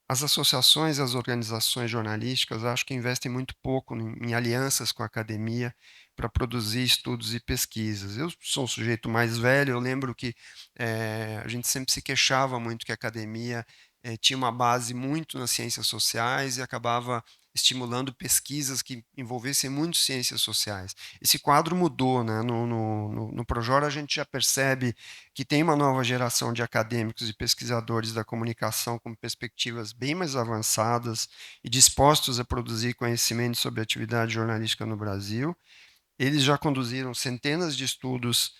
E: As associações, as organizações jornalísticas, acho que investem muito pouco em alianças com a academia para produzir estudos e pesquisas. Eu sou um sujeito mais velho, eu lembro que a gente sempre se queixava muito que a academia tinha uma base muito nas ciências sociais e acabava estimulando pesquisas que envolvessem muito ciências sociais. Esse quadro mudou, né? No Projora a gente já percebe que tem uma nova geração de acadêmicos e pesquisadores da comunicação com perspectivas bem mais avançadas e dispostos a produzir conhecimento sobre a atividade jornalística no Brasil. Eles já conduziram centenas de estudos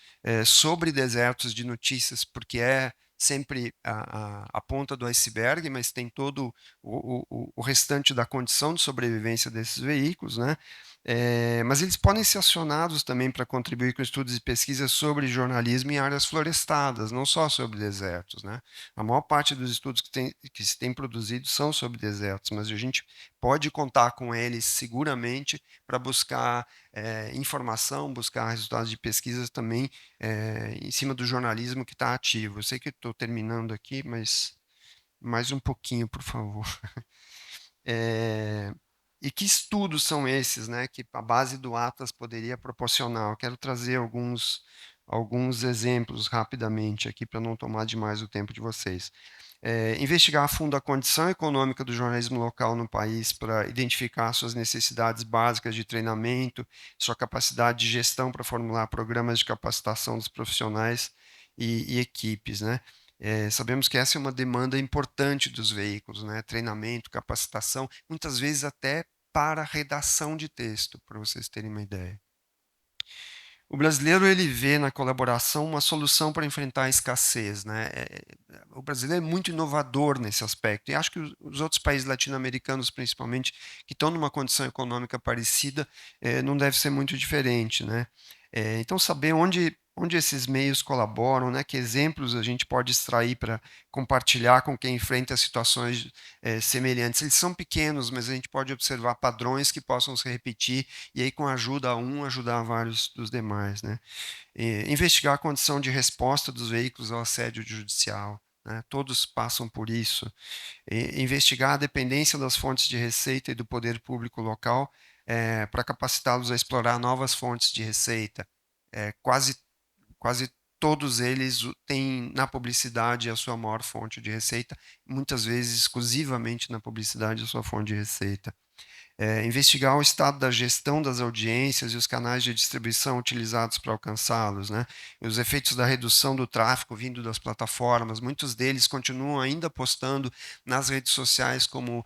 E: sobre desertos de notícias, porque é sempre a ponta do iceberg, mas tem todo o restante da condição de sobrevivência desses veículos, né? Mas eles podem ser acionados também para contribuir com estudos e pesquisas sobre jornalismo em áreas florestadas, não só sobre desertos, né? A maior parte dos estudos que se tem produzido são sobre desertos, mas a gente pode contar com eles seguramente para buscar informação, buscar resultados de pesquisas também em cima do jornalismo que está ativo. Eu sei que estou terminando aqui, mas mais um pouquinho, por favor. E que estudos são esses, né, que a base do Atlas poderia proporcionar? Eu quero trazer alguns exemplos rapidamente aqui para não tomar demais o tempo de vocês. Investigar a fundo a condição econômica do jornalismo local no país para identificar suas necessidades básicas de treinamento, sua capacidade de gestão para formular programas de capacitação dos profissionais e equipes, né? Sabemos que essa é uma demanda importante dos veículos, né? Treinamento, capacitação, muitas vezes até para redação de texto, para vocês terem uma ideia. O brasileiro ele vê na colaboração uma solução para enfrentar a escassez, né? O brasileiro é muito inovador nesse aspecto e acho que os outros países latino-americanos, principalmente, que estão numa condição econômica parecida, não deve ser muito diferente, né? Então saber onde esses meios colaboram, né? Que exemplos a gente pode extrair para compartilhar com quem enfrenta situações semelhantes. Eles são pequenos, mas a gente pode observar padrões que possam se repetir e aí com ajuda a um, ajudar vários dos demais, né? Investigar a condição de resposta dos veículos ao assédio judicial, né? Todos passam por isso. Investigar a dependência das fontes de receita e do poder público local para capacitá-los a explorar novas fontes de receita. Quase todos eles têm na publicidade a sua maior fonte de receita, muitas vezes exclusivamente na publicidade a sua fonte de receita. Investigar o estado da gestão das audiências e os canais de distribuição utilizados para alcançá-los, né? E os efeitos da redução do tráfego vindo das plataformas, muitos deles continuam ainda postando nas redes sociais como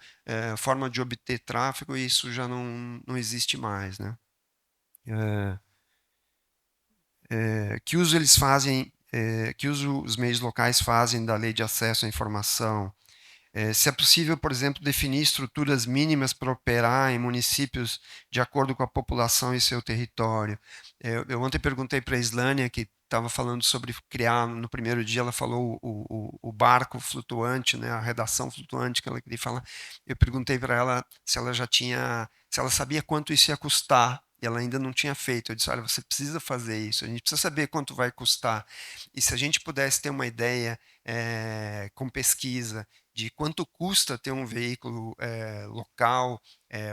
E: forma de obter tráfego e isso já não existe mais, né? Que uso eles fazem, que uso os meios locais fazem da lei de acesso à informação, se é possível, por exemplo, definir estruturas mínimas para operar em municípios de acordo com a população e seu território. Eu ontem perguntei para a Islânia, que estava falando sobre criar, no primeiro dia ela falou o barco flutuante, né, a redação flutuante que ela queria falar. Eu perguntei para ela se ela sabia quanto isso ia custar, e ela ainda não tinha feito. Eu disse, olha, você precisa fazer isso, a gente precisa saber quanto vai custar. E se a gente pudesse ter uma ideia com pesquisa de quanto custa ter um veículo local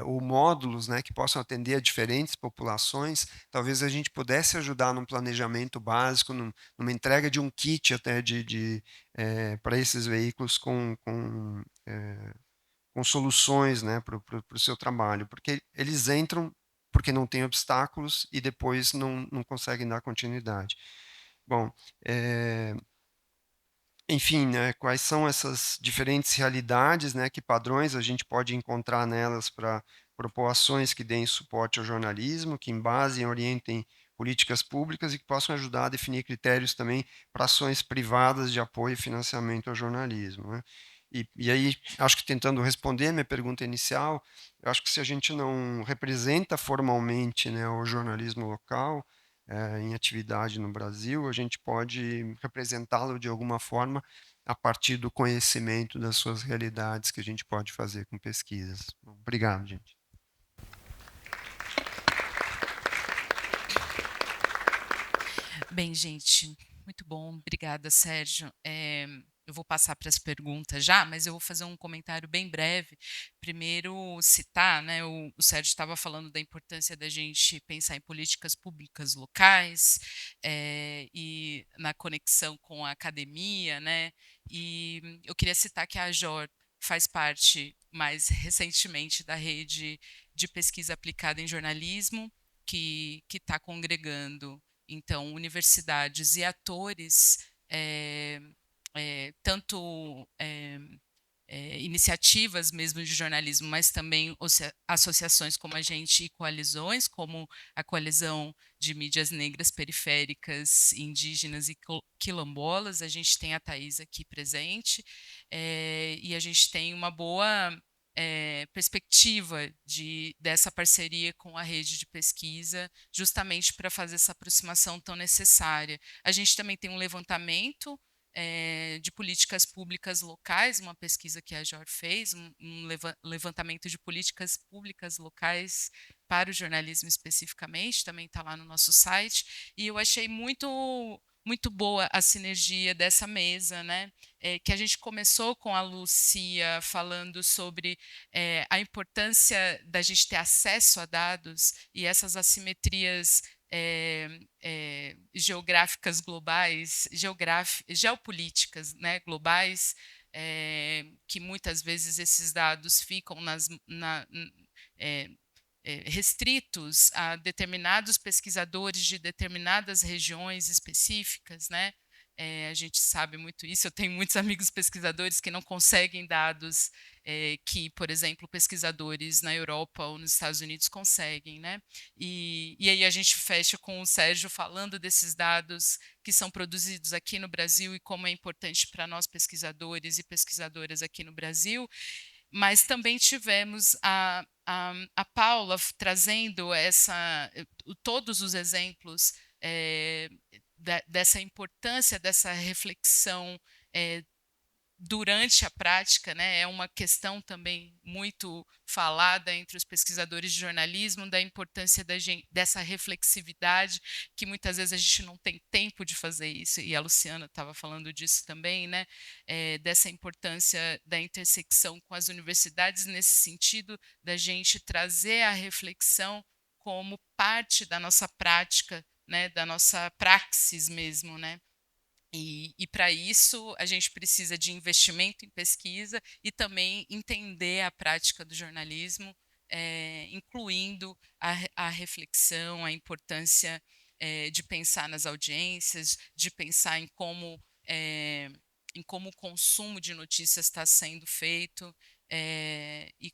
E: ou módulos, né, que possam atender a diferentes populações, talvez a gente pudesse ajudar num planejamento básico, numa entrega de um kit até para esses veículos com soluções, né, para o seu trabalho, porque eles entram porque não tem obstáculos e depois não conseguem dar continuidade. Bom, enfim, né, quais são essas diferentes realidades, né, que padrões a gente pode encontrar nelas para propor ações que deem suporte ao jornalismo, que embasem e orientem políticas públicas e que possam ajudar a definir critérios também para ações privadas de apoio e financiamento ao jornalismo, né? E aí, acho que tentando responder a minha pergunta inicial, eu acho que se a gente não representa formalmente, né, o jornalismo local, em atividade no Brasil, a gente pode representá-lo de alguma forma a partir do conhecimento das suas realidades que a gente pode fazer com pesquisas. Obrigado, gente.
A: Bem, gente, muito bom. Obrigada, Sérgio. Eu vou passar para as perguntas já, mas eu vou fazer um comentário bem breve. Primeiro, citar, né, o Sérgio estava falando da importância da gente pensar em políticas públicas locais e na conexão com a academia, né? E eu queria citar que a AJOR faz parte mais recentemente da rede de pesquisa aplicada em jornalismo, que está congregando então universidades e atores, tanto iniciativas mesmo de jornalismo, mas também associações como a gente e coalizões, como a Coalizão de Mídias Negras Periféricas, Indígenas e Quilombolas. A gente tem a Thais aqui presente e a gente tem uma boa perspectiva dessa parceria com a rede de pesquisa, justamente para fazer essa aproximação tão necessária. A gente também tem um levantamento de políticas públicas locais, uma pesquisa que a JOR fez, um levantamento de políticas públicas locais para o jornalismo especificamente, também está lá no nosso site, e eu achei muito boa a sinergia dessa mesa, né? Que a gente começou com a Lúcia falando sobre a importância da gente ter acesso a dados e essas assimetrias geográficas globais, geopolíticas, né, globais, que muitas vezes esses dados ficam restritos a determinados pesquisadores de determinadas regiões específicas, né? A gente sabe muito isso. Eu tenho muitos amigos pesquisadores que não conseguem dados que, por exemplo, pesquisadores na Europa ou nos Estados Unidos conseguem, né? E aí a gente fecha com o Sérgio falando desses dados que são produzidos aqui no Brasil e como é importante para nós pesquisadores e pesquisadoras aqui no Brasil. Mas também tivemos a Paula trazendo todos os exemplos dessa importância, dessa reflexão durante a prática, né? É uma questão também muito falada entre os pesquisadores de jornalismo, da importância dessa reflexividade, que muitas vezes a gente não tem tempo de fazer isso, e a Luciana estava falando disso também, né? Dessa importância da intersecção com as universidades, nesse sentido da gente trazer a reflexão como parte da nossa prática, né? Da nossa praxis mesmo, né? E para isso, a gente precisa de investimento em pesquisa e também entender a prática do jornalismo, incluindo a reflexão, a importância de pensar nas audiências, de pensar em como o consumo de notícias está sendo feito, e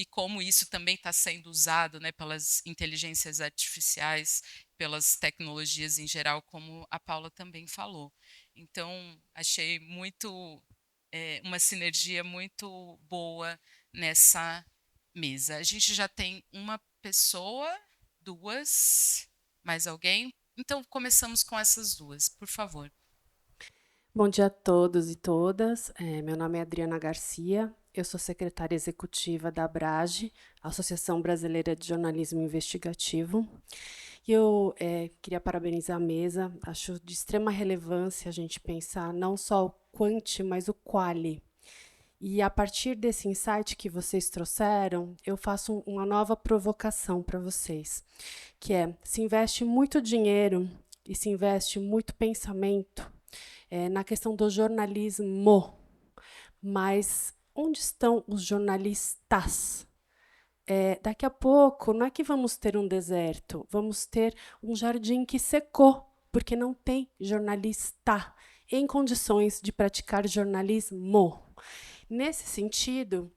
A: como isso também está sendo usado, né, pelas inteligências artificiais, pelas tecnologias em geral, como a Paula também falou. Então, achei uma sinergia muito boa nessa mesa. A gente já tem uma pessoa, duas, mais alguém? Então, começamos com essas duas, por favor.
F: Bom dia a todos e todas. Meu nome é Adriana Garcia, eu sou secretária executiva da ABRAGE, Associação Brasileira de Jornalismo Investigativo. E eu queria parabenizar a mesa, acho de extrema relevância a gente pensar não só o quanti, mas o quali. E a partir desse insight que vocês trouxeram, eu faço uma nova provocação para vocês, que se investe muito dinheiro e se investe muito pensamento na questão do jornalismo, mas onde estão os jornalistas? Daqui a pouco, não é que vamos ter um deserto, vamos ter um jardim que secou, porque não tem jornalista em condições de praticar jornalismo. Nesse sentido,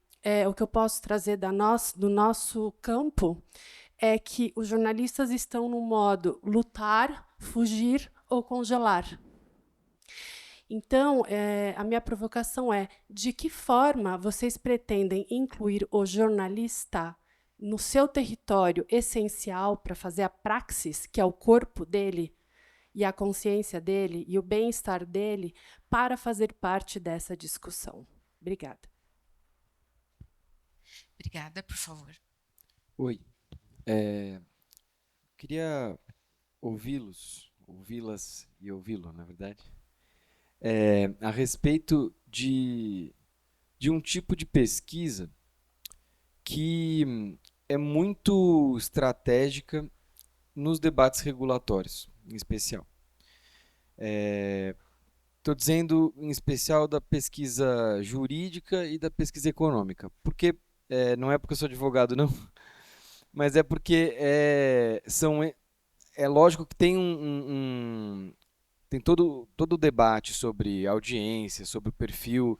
F: o que eu posso trazer do nosso campo é que os jornalistas estão no modo lutar, fugir ou congelar. Então, a minha provocação de que forma vocês pretendem incluir o jornalista no seu território essencial para fazer a praxis, que é o corpo dele, e a consciência dele, e o bem-estar dele, para fazer parte dessa discussão. Obrigada.
A: Obrigada, por favor.
G: Oi. Queria ouvi-las e ouvi-lo, na verdade, a respeito de um tipo de pesquisa que é muito estratégica nos debates regulatórios, em especial. Estou dizendo, em especial, da pesquisa jurídica e da pesquisa econômica. Porque, não é porque eu sou advogado, não, mas é porque é lógico que tem tem todo o debate sobre audiência, sobre o perfil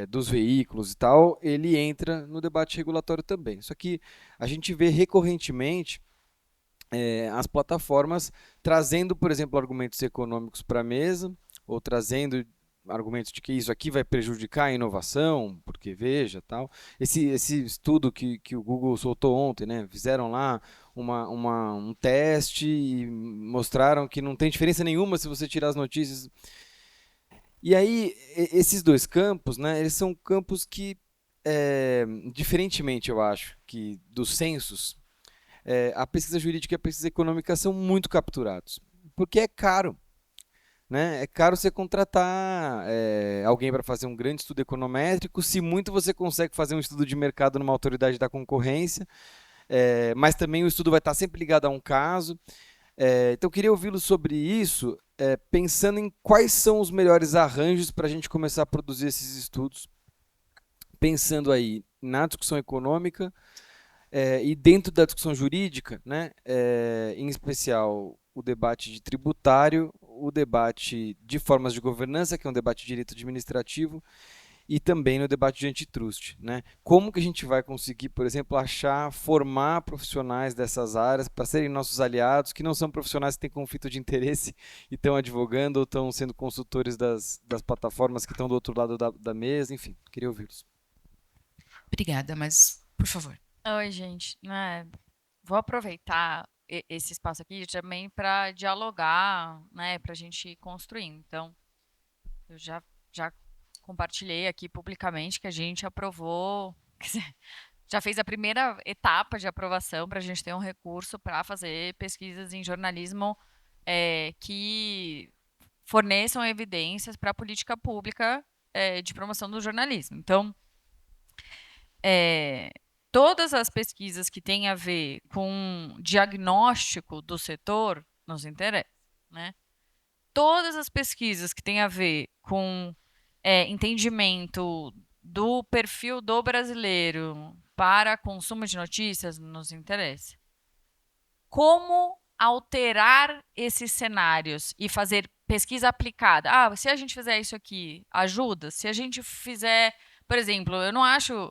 G: dos veículos e tal, ele entra no debate regulatório também. Só que a gente vê recorrentemente as plataformas trazendo, por exemplo, argumentos econômicos para a mesa, ou trazendo argumentos de que isso aqui vai prejudicar a inovação, porque veja, tal. Esse estudo que o Google soltou ontem, né? Fizeram lá um teste e mostraram que não tem diferença nenhuma se você tirar as notícias. E aí, esses dois campos, né? Eles são campos que, diferentemente, eu acho, que dos censos, a pesquisa jurídica e a pesquisa econômica são muito capturados, porque é caro. Né? É caro você contratar alguém para fazer um grande estudo econométrico. Se muito, você consegue fazer um estudo de mercado numa autoridade da concorrência. mas também o estudo vai estar sempre ligado a um caso. Então, eu queria ouvi-lo sobre isso, pensando em quais são os melhores arranjos para a gente começar a produzir esses estudos, pensando aí na discussão econômica e dentro da discussão jurídica, né, em especial o debate de tributário, o debate de formas de governança, que é um debate de direito administrativo, e também no debate de antitrust, né? Como que a gente vai conseguir, por exemplo, formar profissionais dessas áreas para serem nossos aliados, que não são profissionais que têm conflito de interesse e estão advogando ou estão sendo consultores das plataformas que estão do outro lado da mesa, enfim, queria ouvi-los.
A: Obrigada, mas por favor.
H: Oi, gente. Vou aproveitar esse espaço aqui também para dialogar, né, para a gente ir construindo. Então, eu já compartilhei aqui publicamente que a gente aprovou, quer dizer, já fez a primeira etapa de aprovação para a gente ter um recurso para fazer pesquisas em jornalismo que forneçam evidências para a política pública de promoção do jornalismo. Então, todas as pesquisas que têm a ver com diagnóstico do setor nos interessam, né? Todas as pesquisas que têm a ver com entendimento do perfil do brasileiro para consumo de notícias nos interessa. Como alterar esses cenários e fazer pesquisa aplicada? Se a gente fizer isso aqui, ajuda? Se a gente fizer, por exemplo, eu não acho,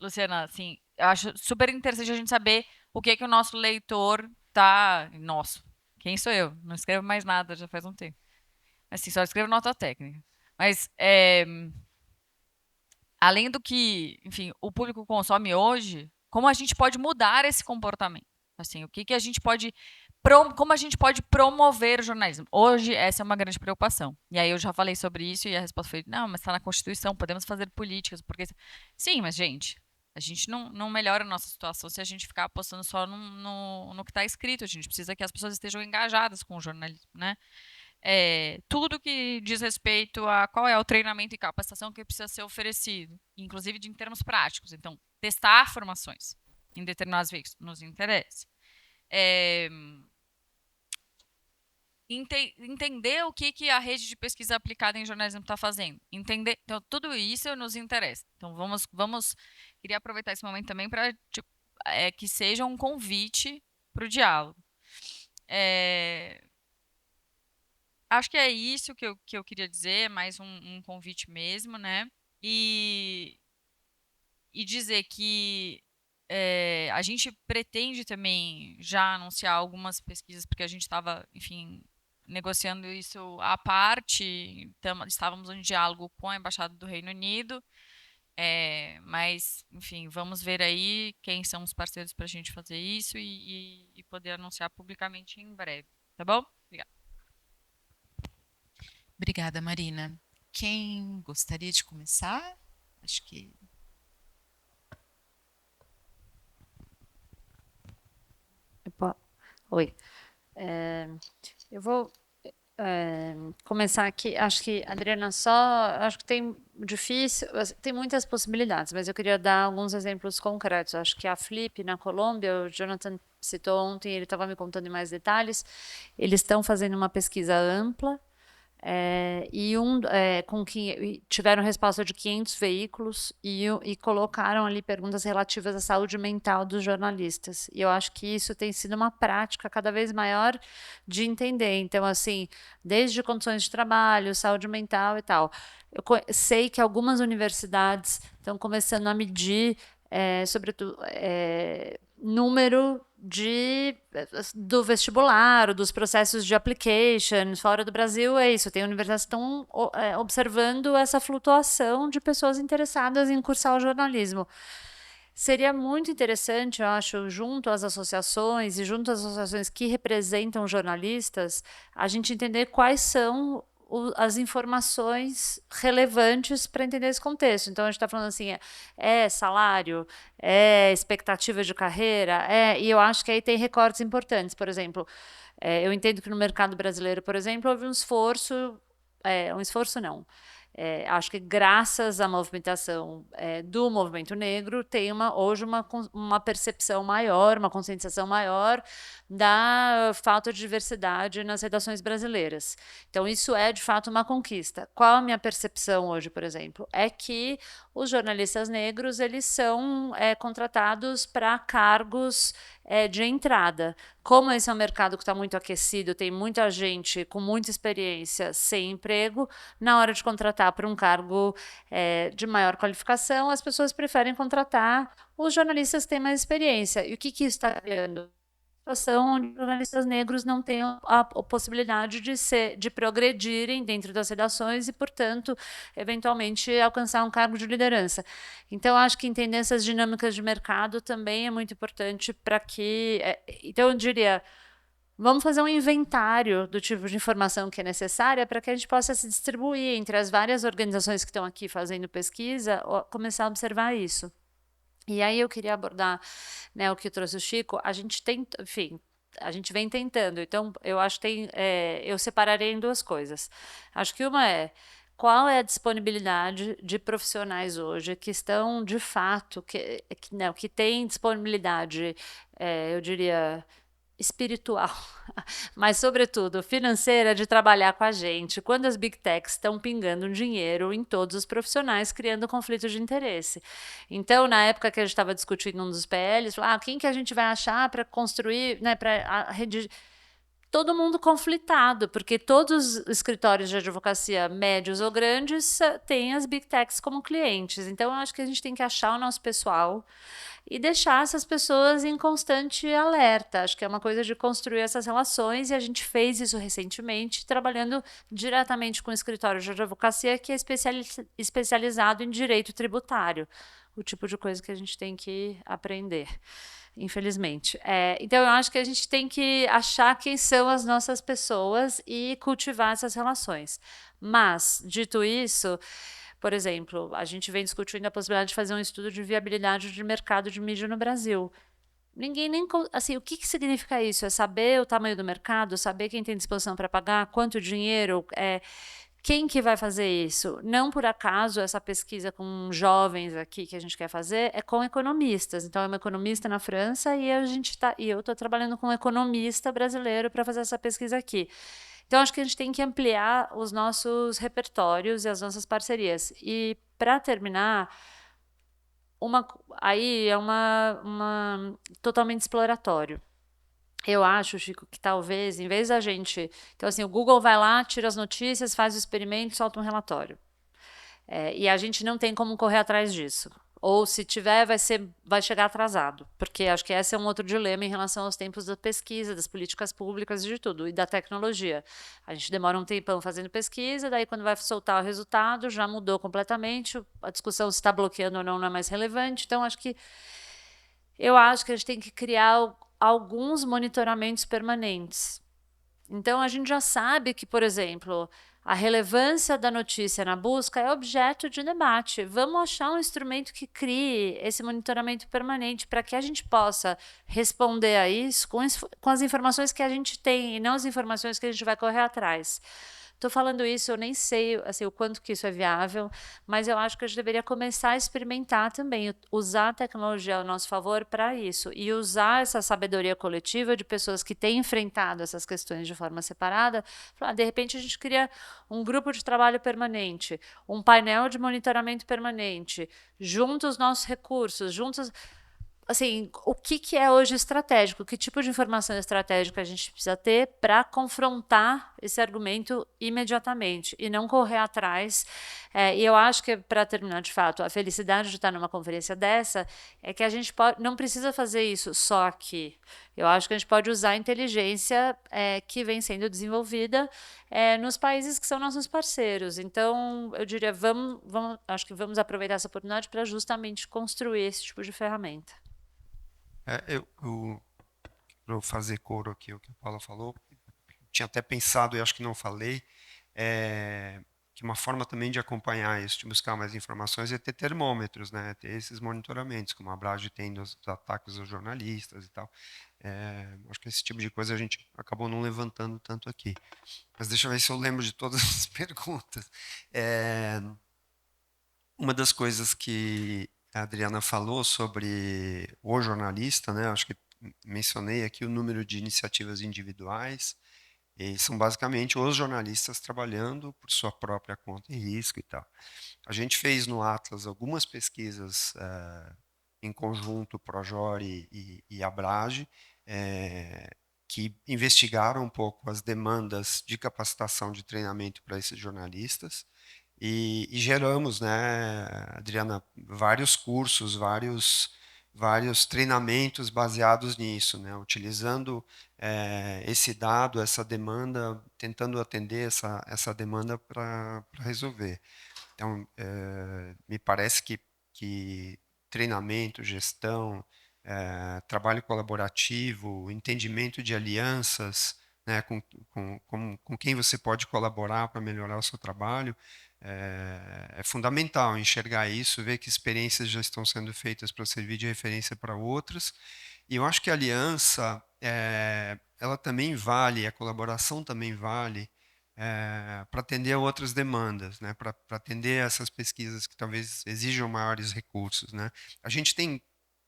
H: Luciana, assim, eu acho super interessante a gente saber o que o nosso leitor tá... Nosso, quem sou eu? Não escrevo mais nada, já faz um tempo. Assim, só escrevo nota técnica. Mas, além do que, enfim, o público consome hoje, como a gente pode mudar esse comportamento? Assim, o que a gente pode... Como a gente pode promover o jornalismo? Hoje, essa é uma grande preocupação. E aí eu já falei sobre isso e a resposta foi, não, mas está na Constituição, podemos fazer políticas, porque... Sim, mas, gente, a gente não melhora a nossa situação se a gente ficar apostando só no que está escrito. A gente precisa que as pessoas estejam engajadas com o jornalismo, né? Tudo que diz respeito a qual é o treinamento e capacitação que precisa ser oferecido, inclusive em termos práticos. Então, testar formações em determinados veículos nos interessa. Entender o que a rede de pesquisa aplicada em jornalismo está fazendo. Entender, então, tudo isso nos interessa. Então, queria aproveitar esse momento também para que seja um convite para o diálogo. Acho que é isso que eu queria dizer, mais um convite mesmo, né? E dizer que a gente pretende também já anunciar algumas pesquisas, porque a gente estava, enfim, negociando isso à parte, estávamos em diálogo com a Embaixada do Reino Unido, mas, enfim, vamos ver aí quem são os parceiros para a gente fazer isso e poder anunciar publicamente em breve, tá bom? Obrigada.
A: Obrigada, Marina. Quem gostaria de começar? Acho que...
C: Oi. Eu vou começar aqui. Acho que, Adriana, acho que tem muitas possibilidades, mas eu queria dar alguns exemplos concretos. Acho que a Flip, na Colômbia, o Jonathan citou ontem, ele estava me contando em mais detalhes, eles estão fazendo uma pesquisa ampla, tiveram resposta de 500 veículos e colocaram ali perguntas relativas à saúde mental dos jornalistas. E eu acho que isso tem sido uma prática cada vez maior de entender. Então, assim, desde condições de trabalho, saúde mental e tal. Eu sei que algumas universidades estão começando a medir, sobretudo, número do vestibular, dos processos de application. Fora do Brasil é isso, tem universidades que estão observando essa flutuação de pessoas interessadas em cursar o jornalismo. Seria muito interessante, eu acho, junto às associações e junto às associações que representam jornalistas, a gente entender quais são as informações relevantes para entender esse contexto. Então, a gente está falando assim, salário, expectativa de carreira, e eu acho que aí tem recortes importantes. Por exemplo, eu entendo que no mercado brasileiro, por exemplo, houve um esforço não, acho que graças à movimentação do movimento negro, tem hoje uma percepção maior, uma conscientização maior da falta de diversidade nas redações brasileiras. Então, isso é, de fato, uma conquista. Qual a minha percepção hoje, por exemplo? É que os jornalistas negros, eles são contratados para cargos de entrada. Como esse é um mercado que está muito aquecido, tem muita gente com muita experiência sem emprego, na hora de contratar para um cargo de maior qualificação, as pessoas preferem contratar os jornalistas que têm mais experiência. E o que isso está criando? Situação onde jornalistas negros não têm a possibilidade de progredirem dentro das redações e, portanto, eventualmente alcançar um cargo de liderança. Então, acho que entender essas dinâmicas de mercado também é muito importante para que... Então, eu diria, vamos fazer um inventário do tipo de informação que é necessária para que a gente possa se distribuir entre as várias organizações que estão aqui fazendo pesquisa, começar a observar isso. E aí eu queria abordar, né, o que trouxe o Chico. A gente tem, enfim, a gente vem tentando. Então, eu acho que eu separarei em duas coisas. Acho que uma é qual é a disponibilidade de profissionais hoje que estão, de fato, que têm disponibilidade, eu diria, espiritual, mas, sobretudo, financeira, de trabalhar com a gente, quando as Big Techs estão pingando dinheiro em todos os profissionais, criando conflito de interesse. Então, na época que a gente estava discutindo um dos PLs, quem que a gente vai achar para construir, né, para redigir... Todo mundo conflitado, porque todos os escritórios de advocacia médios ou grandes têm as Big Techs como clientes. Então, eu acho que a gente tem que achar o nosso pessoal e deixar essas pessoas em constante alerta. Acho que é uma coisa de construir essas relações, e a gente fez isso recentemente, trabalhando diretamente com o escritório de advocacia que é especializado em direito tributário, o tipo de coisa que a gente tem que aprender, infelizmente. Então, eu acho que a gente tem que achar quem são as nossas pessoas e cultivar essas relações. Mas, dito isso, por exemplo, a gente vem discutindo a possibilidade de fazer um estudo de viabilidade de mercado de mídia no Brasil. Ninguém nem... Assim, o que significa isso? É saber o tamanho do mercado, saber quem tem disposição para pagar, quanto dinheiro, quem que vai fazer isso? Não por acaso essa pesquisa com jovens aqui que a gente quer fazer é com economistas. Então, é uma economista na França e eu estou trabalhando com um economista brasileiro para fazer essa pesquisa aqui. Então, acho que a gente tem que ampliar os nossos repertórios e as nossas parcerias. E, para terminar, aí é uma totalmente exploratório. Eu acho, Chico, que talvez, em vez da gente... Então, assim, o Google vai lá, tira as notícias, faz o experimento, solta um relatório. E a gente não tem como correr atrás disso. Ou, se tiver, vai chegar atrasado. Porque acho que esse é um outro dilema em relação aos tempos da pesquisa, das políticas públicas e de tudo, e da tecnologia. A gente demora um tempão fazendo pesquisa, daí quando vai soltar o resultado, já mudou completamente, a discussão se está bloqueando ou não é mais relevante. Então, eu acho que a gente tem que criar alguns monitoramentos permanentes. Então, a gente já sabe que, por exemplo, a relevância da notícia na busca é objeto de debate. Vamos achar um instrumento que crie esse monitoramento permanente para que a gente possa responder a isso com as informações que a gente tem e não as informações que a gente vai correr atrás. Estou falando isso, eu nem sei assim, o quanto que isso é viável, mas eu acho que a gente deveria começar a experimentar também, usar a tecnologia ao nosso favor para isso, e usar essa sabedoria coletiva de pessoas que têm enfrentado essas questões de forma separada. De repente, a gente cria um grupo de trabalho permanente, um painel de monitoramento permanente, junta os nossos recursos, juntos... Assim, o que é hoje estratégico? Que tipo de informação estratégica a gente precisa ter para confrontar esse argumento imediatamente e não correr atrás? E eu acho que, para terminar de fato, a felicidade de estar numa conferência dessa é que a gente não precisa fazer isso só aqui. Eu acho que a gente pode usar a inteligência que vem sendo desenvolvida nos países que são nossos parceiros. Então, eu diria, acho que vamos aproveitar essa oportunidade para justamente construir esse tipo de ferramenta.
E: Para eu fazer coro aqui o que a Paula falou, tinha até pensado, e acho que não falei, que uma forma também de acompanhar isso, de buscar mais informações, é ter termômetros, né? Ter esses monitoramentos, como a Abrage tem dos ataques aos jornalistas e tal. Acho que esse tipo de coisa a gente acabou não levantando tanto aqui. Mas deixa eu ver se eu lembro de todas as perguntas. Uma das coisas que a Adriana falou sobre o jornalista, né? Acho que mencionei aqui o número de iniciativas individuais. E são basicamente os jornalistas trabalhando por sua própria conta e risco e tal. A gente fez no Atlas algumas pesquisas em conjunto, Projori e Abrage, que investigaram um pouco as demandas de capacitação de treinamento para esses jornalistas e geramos, né, Adriana, vários cursos, vários treinamentos baseados nisso, né, utilizando esse dado, essa demanda, tentando atender essa demanda para resolver. Então, me parece que treinamento, gestão, trabalho colaborativo, entendimento de alianças, né, com quem você pode colaborar para melhorar o seu trabalho, é fundamental enxergar isso, ver que experiências já estão sendo feitas para servir de referência para outras. E eu acho que a aliança, ela também vale, a colaboração também vale para atender a outras demandas, né? Para atender essas pesquisas que talvez exijam maiores recursos, né? A gente tem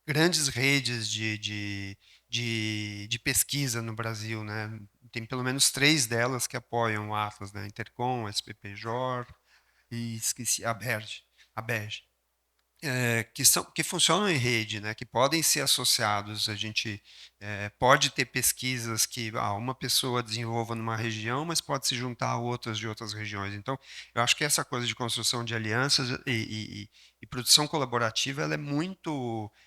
E: grandes redes de pesquisa no Brasil, né? Tem pelo menos 3 delas que apoiam o Atlas, né? Intercom, SPPJOR e esqueci a BERJ, que funcionam em rede, né, que podem ser associados. A gente pode ter pesquisas que uma pessoa desenvolva numa região, mas pode se juntar a outras de outras regiões. Então, eu acho que essa coisa de construção de alianças e produção colaborativa, ela é muito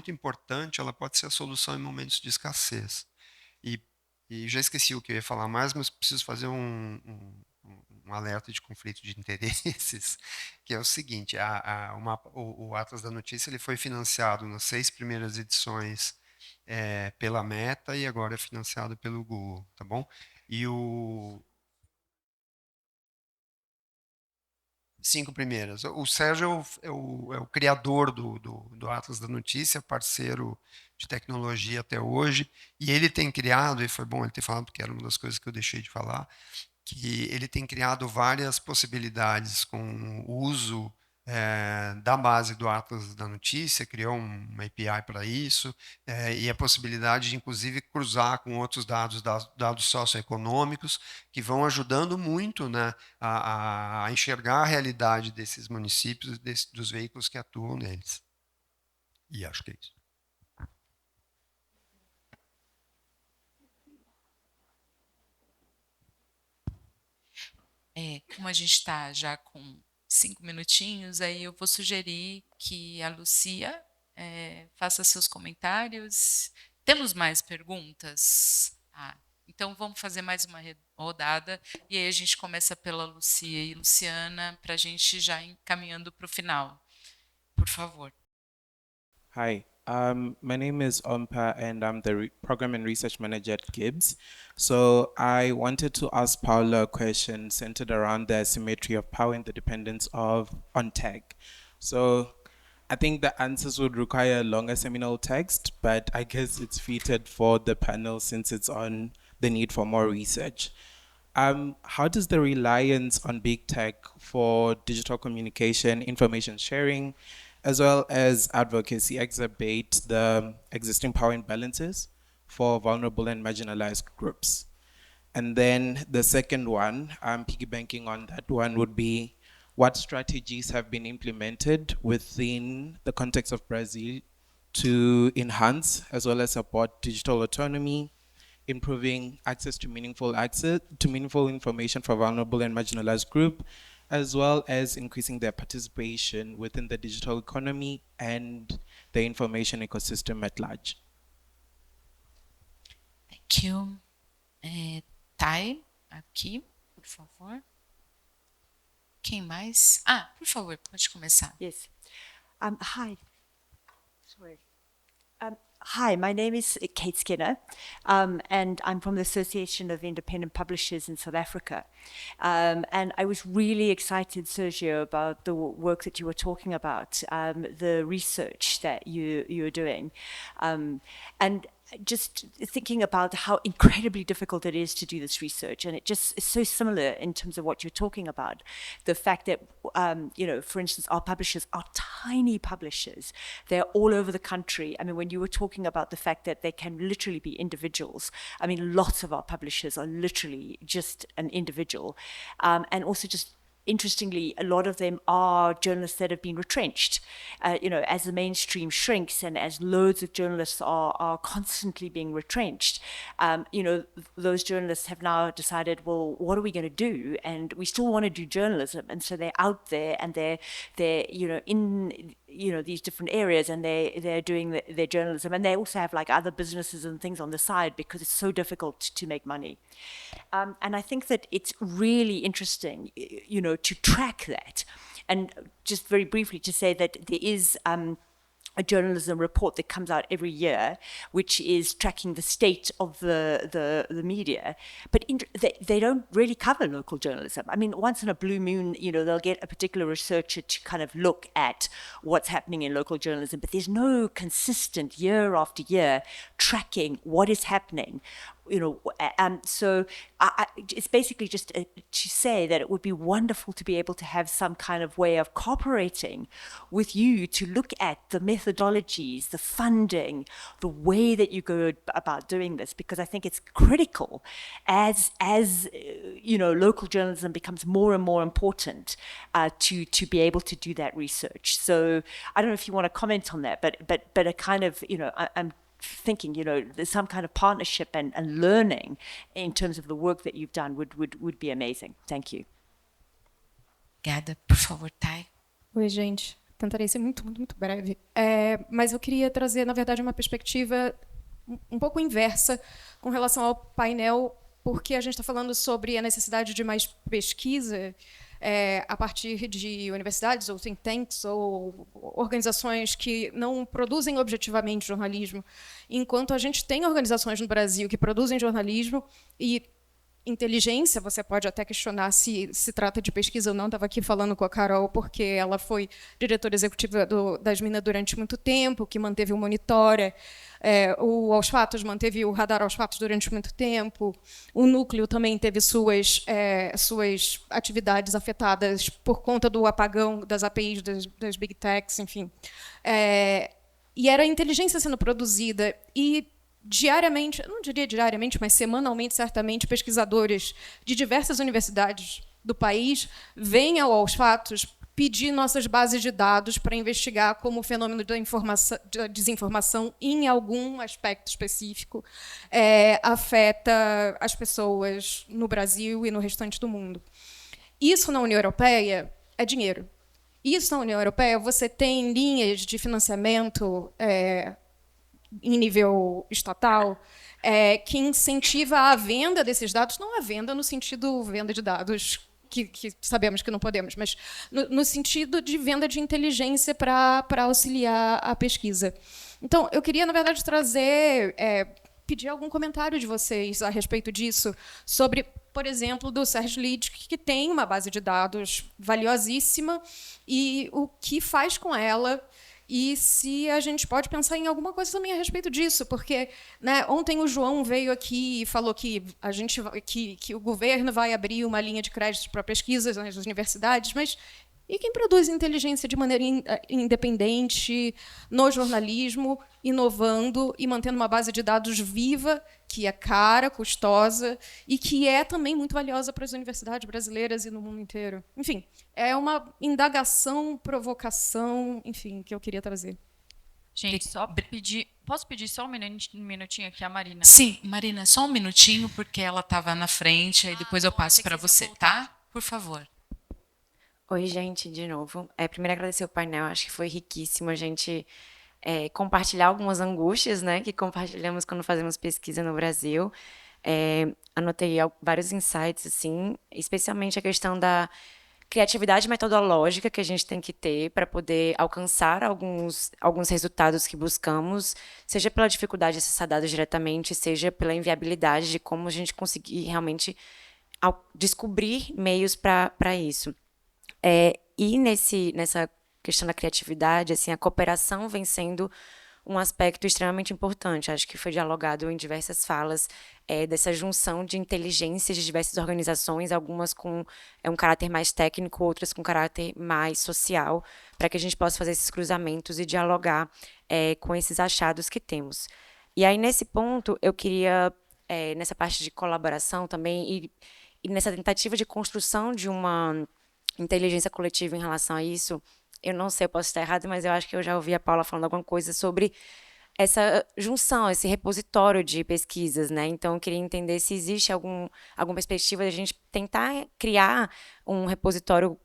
E: importante, ela pode ser a solução em momentos de escassez. E, e já esqueci o que eu ia falar mais, mas preciso fazer um alerta de conflito de interesses, que é o seguinte: o Atlas da Notícia ele foi financiado nas 6 primeiras edições pela Meta e agora é financiado pelo Google, tá bom? E o 5 primeiras. O Sérgio é o criador do Atlas da Notícia, parceiro de tecnologia até hoje, e ele tem criado, e foi bom ele ter falado, porque era uma das coisas que eu deixei de falar, que ele tem criado várias possibilidades com o uso da base do Atlas da Notícia, criou uma API para isso, e a possibilidade de, inclusive, cruzar com outros dados socioeconômicos, que vão ajudando muito, né, a enxergar a realidade desses municípios, dos veículos que atuam neles. E acho que é isso.
A: Como a gente está já com 5 minutinhos, aí eu vou sugerir que a Lucia faça seus comentários. Temos mais perguntas? Então vamos fazer mais uma rodada e aí a gente começa pela Lucia e Luciana para a gente já ir encaminhando para o final. Por favor.
I: Hi, my name is Ompa and I'm the Program and Research Manager at Gibbs. So I wanted to ask Paula a question centered around the asymmetry of power and the dependence on tech. So I think the answers would require a longer seminal text, but I guess it's fitted for the panel since it's on the need for more research. How does the reliance on big tech for digital communication, information sharing, as well as advocacy exacerbate the existing power imbalances for vulnerable and marginalized groups? And then the second one, piggybacking on that one, would be what strategies have been implemented within the context of Brazil to enhance as well as support digital autonomy, improving access to meaningful information for vulnerable and marginalized groups, as well as increasing their participation within the digital economy and the information ecosystem at large.
A: Thank you. Thay, aqui, por favor. Quem mais? Por favor, pode começar.
J: Yes. Hi. Sorry. Hi, my name is Kate Skinner, and I'm from the Association of Independent Publishers in South Africa. And I was really excited, Sergio, about the work that you were talking about, the research that you're doing. And just thinking about how incredibly difficult it is to do this research, and it just is so similar in terms of what you're talking about. The fact that, for instance, our publishers are tiny publishers. They're all over the country. I mean, when you were talking about the fact that they can literally be individuals, I mean, lots of our publishers are literally just an individual. And also just interestingly, a lot of them are journalists that have been retrenched. As the mainstream shrinks and as loads of journalists are constantly being retrenched, those journalists have now decided, well, what are we going to do? And we still want to do journalism, and so they're out there and they're in these different areas, and they're doing their journalism, and they also have like other businesses and things on the side because it's so difficult to make money. And I think that it's really interesting, to track that. And just very briefly to say that there is a journalism report that comes out every year, which is tracking the state of the media, but they don't really cover local journalism. I mean, once in a blue moon, they'll get a particular researcher to kind of look at what's happening in local journalism, but there's no consistent year after year tracking what is happening. So it's basically just to say that it would be wonderful to be able to have some kind of way of cooperating with you to look at the methodologies, the funding, the way that you go about doing this, because I think it's critical as local journalism becomes more and more important to be able to do that research. So I don't know if you want to comment on that, but a kind of, I'm thinking, there's some kind of partnership and learning in terms of the work that you've done would be amazing. Thank you.
A: Obrigada, por favor, Thay.
K: Oi, gente. Tentarei ser muito, muito, muito breve. Mas eu queria trazer, na verdade, uma perspectiva um pouco inversa com relação ao painel, porque a gente está falando sobre a necessidade de mais pesquisa a partir de universidades ou think tanks ou organizações que não produzem objetivamente jornalismo, enquanto a gente tem organizações no Brasil que produzem jornalismo e inteligência. Você pode até questionar se trata de pesquisa ou não. Estava aqui falando com a Carol, porque ela foi diretora executiva das Minas durante muito tempo, que manteve o Monitora, o Aos Fatos manteve o Radar Aos Fatos durante muito tempo, o Núcleo também teve suas atividades afetadas por conta do apagão das APIs das Big Techs, enfim. E era inteligência sendo produzida, e diariamente, eu não diria diariamente, mas semanalmente, certamente, pesquisadores de diversas universidades do país vêm aos Fatos pedir nossas bases de dados para investigar como o fenômeno da desinformação, em algum aspecto específico, afeta as pessoas no Brasil e no restante do mundo. Isso na União Europeia é dinheiro. Isso na União Europeia, você tem linhas de financiamento em nível estatal, que incentiva a venda desses dados, não a venda no sentido venda de dados, que sabemos que não podemos, mas no sentido de venda de inteligência para auxiliar a pesquisa. Então, eu queria, na verdade, pedir algum comentário de vocês a respeito disso, sobre, por exemplo, do Serge Lidj, que tem uma base de dados valiosíssima, e o que faz com ela, e se a gente pode pensar em alguma coisa também a respeito disso, porque, né, ontem o João veio aqui e falou que o governo vai abrir uma linha de crédito para pesquisas nas universidades, mas e quem produz inteligência de maneira independente no jornalismo, inovando e mantendo uma base de dados viva, que é cara, custosa e que é também muito valiosa para as universidades brasileiras e no mundo inteiro. Enfim, é uma indagação, provocação, enfim, que eu queria trazer.
H: Gente, posso pedir só um minutinho aqui a Marina?
A: Sim, Marina, só um minutinho, porque ela estava na frente, aí depois eu passo para você, tá? Por favor.
B: Oi, gente, de novo. Primeiro, agradecer o painel, acho que foi riquíssimo a gente compartilhar algumas angústias, né, que compartilhamos quando fazemos pesquisa no Brasil. Anotei vários insights, assim, especialmente a questão da criatividade metodológica que a gente tem que ter para poder alcançar alguns resultados que buscamos, seja pela dificuldade de acessar dados diretamente, seja pela inviabilidade de como a gente conseguir realmente descobrir meios para isso. E nessa questão da criatividade, assim, a cooperação vem sendo um aspecto extremamente importante. Acho que foi dialogado em diversas falas dessa junção de inteligências de diversas organizações, algumas com um caráter mais técnico, outras com caráter mais social, para que a gente possa fazer esses cruzamentos e dialogar com esses achados que temos. E aí, nesse ponto, eu queria, nessa parte de colaboração também, e nessa tentativa de construção de uma inteligência coletiva em relação a isso, eu não sei, eu posso estar errado, mas eu acho que eu já ouvi a Paula falando alguma coisa sobre essa junção, esse repositório de pesquisas, né? Então, eu queria entender se existe alguma perspectiva de a gente tentar criar um repositório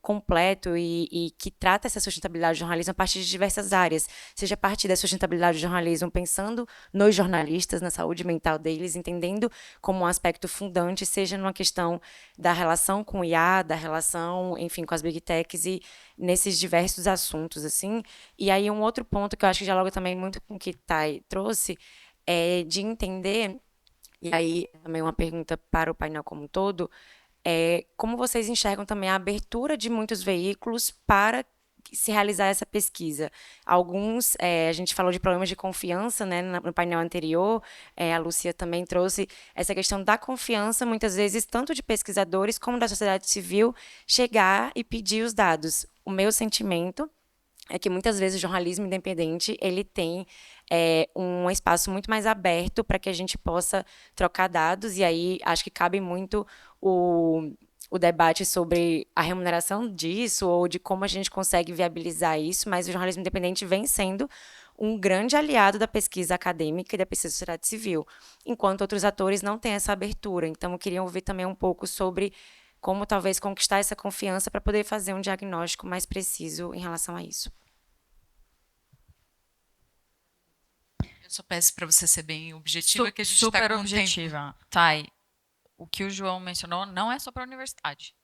B: completo e que trata essa sustentabilidade do jornalismo a partir de diversas áreas, seja a partir da sustentabilidade do jornalismo pensando nos jornalistas, na saúde mental deles, entendendo como um aspecto fundante, seja numa questão da relação com o IA, da relação, enfim, com as big techs e nesses diversos assuntos, assim. E aí um outro ponto que eu acho que dialoga também muito com o que Thay trouxe é de entender, e aí também uma pergunta para o painel como um todo, como vocês enxergam também a abertura de muitos veículos para se realizar essa pesquisa? Alguns, a gente falou de problemas de confiança, né, no painel anterior, a Lúcia também trouxe essa questão da confiança, muitas vezes, tanto de pesquisadores como da sociedade civil, chegar e pedir os dados. O meu sentimento é que muitas vezes o jornalismo independente ele tem um espaço muito mais aberto para que a gente possa trocar dados, e aí acho que cabe muito o debate sobre a remuneração disso ou de como a gente consegue viabilizar isso, mas o jornalismo independente vem sendo um grande aliado da pesquisa acadêmica e da pesquisa da sociedade civil, enquanto outros atores não têm essa abertura. Então, eu queria ouvir também um pouco sobre como talvez conquistar essa confiança para poder fazer um diagnóstico mais preciso em relação a isso.
A: Eu só peço para você ser bem objetiva, que a gente está
H: Super
A: com
H: objetiva. Thay, o que o João mencionou não é só para a universidade.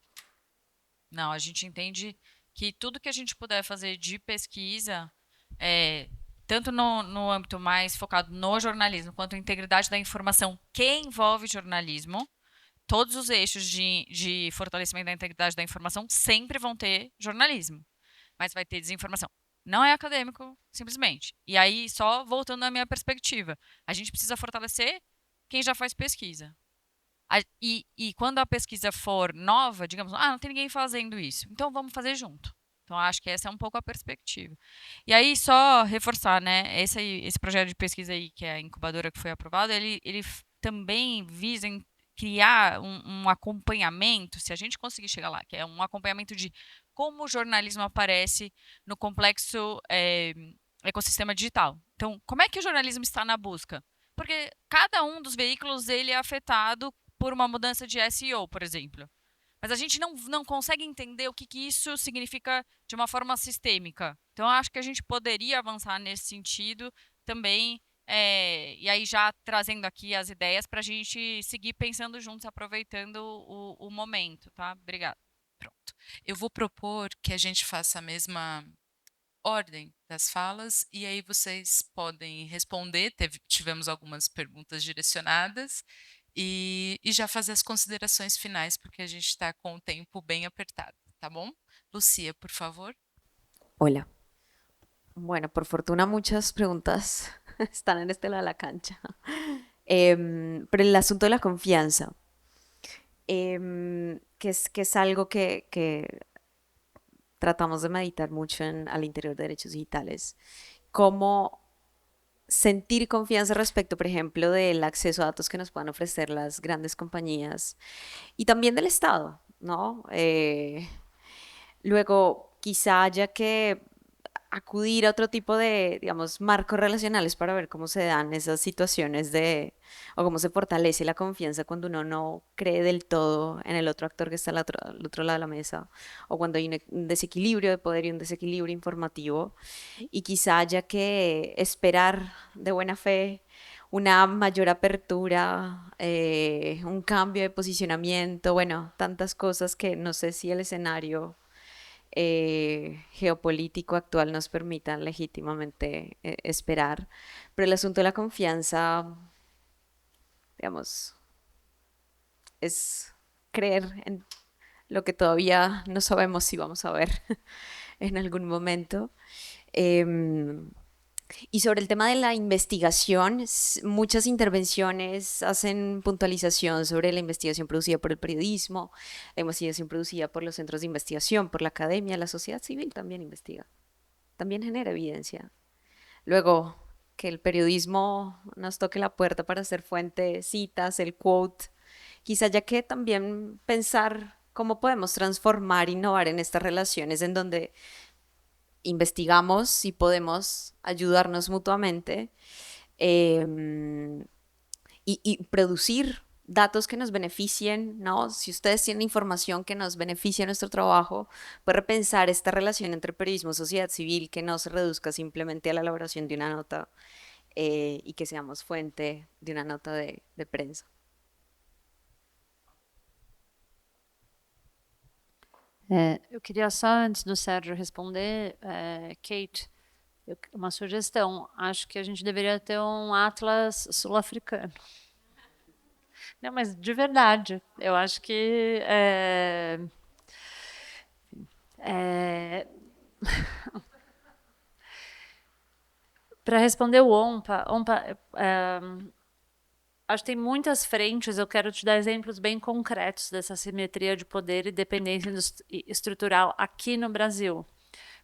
H: Não, a gente entende que tudo que a gente puder fazer de pesquisa, tanto no âmbito mais focado no jornalismo, quanto a integridade da informação que envolve jornalismo, todos os eixos de fortalecimento da integridade da informação sempre vão ter jornalismo, mas vai ter desinformação. Não é acadêmico, simplesmente. E aí, só voltando à minha perspectiva, a gente precisa fortalecer quem já faz pesquisa. E quando a pesquisa for nova, digamos, não tem ninguém fazendo isso, então vamos fazer junto. Então, acho que essa é um pouco a perspectiva. E aí, só reforçar, né, esse projeto de pesquisa aí, que é a incubadora que foi aprovado, ele também visa criar um acompanhamento, se a gente conseguir chegar lá, que é um acompanhamento de como o jornalismo aparece no complexo ecossistema digital. Então, como é que o jornalismo está na busca? Porque cada um dos veículos ele é afetado por uma mudança de SEO, por exemplo. Mas a gente não consegue entender o que isso significa de uma forma sistêmica. Então, eu acho que a gente poderia avançar nesse sentido também, e aí já trazendo aqui as ideias para a gente seguir pensando juntos, aproveitando o momento, tá? Obrigada.
A: Pronto. Eu vou propor que a gente faça a mesma ordem das falas e aí vocês podem responder. Tivemos algumas perguntas direcionadas e já fazer as considerações finais, porque a gente está com o tempo bem apertado, tá bom? Lucia, por favor.
B: Hola. Bueno, por fortuna muchas preguntas están en este lado de la cancha. Pero el asunto de la confianza, que es algo que tratamos de meditar mucho al interior de Derechos Digitales. Cómo sentir confianza respecto, por ejemplo, del acceso a datos que nos puedan ofrecer las grandes compañías y también del Estado, ¿no? Luego, quizá haya que acudir a otro tipo de, digamos, marcos relacionales para ver cómo se dan esas situaciones o cómo se fortalece la confianza cuando uno no cree del todo en el otro actor que está al otro lado de la mesa, o cuando hay un desequilibrio de poder y un desequilibrio informativo, y quizá haya que esperar de buena fe una mayor apertura, un cambio de posicionamiento, bueno, tantas cosas que no sé si el escenario geopolítico actual nos permitan legítimamente esperar. Pero el asunto de la confianza, digamos, es creer en lo que todavía no sabemos si vamos a ver en algún momento. Y sobre el tema de la investigación, muchas intervenciones hacen puntualización sobre la investigación producida por el periodismo, la investigación producida por los centros de investigación, por la academia, la sociedad civil también investiga, también genera evidencia. Luego, que el periodismo nos toque la puerta para hacer fuente, citas, el quote, quizá haya que también pensar cómo podemos transformar, innovar en estas relaciones en donde investigamos y podemos ayudarnos mutuamente y producir datos que nos beneficien, ¿no? Si ustedes tienen información que nos beneficie en nuestro trabajo, pues repensar esta relación entre periodismo y sociedad civil, que no se reduzca simplemente a la elaboración de una nota y que seamos fuente de una nota de prensa.
C: Eu queria só, antes do Sérgio responder, Kate, uma sugestão. Acho que a gente deveria ter um atlas sul-africano. Não, mas de verdade, eu acho que para responder o OMPA, acho que tem muitas frentes, eu quero te dar exemplos bem concretos dessa simetria de poder e dependência estrutural aqui no Brasil.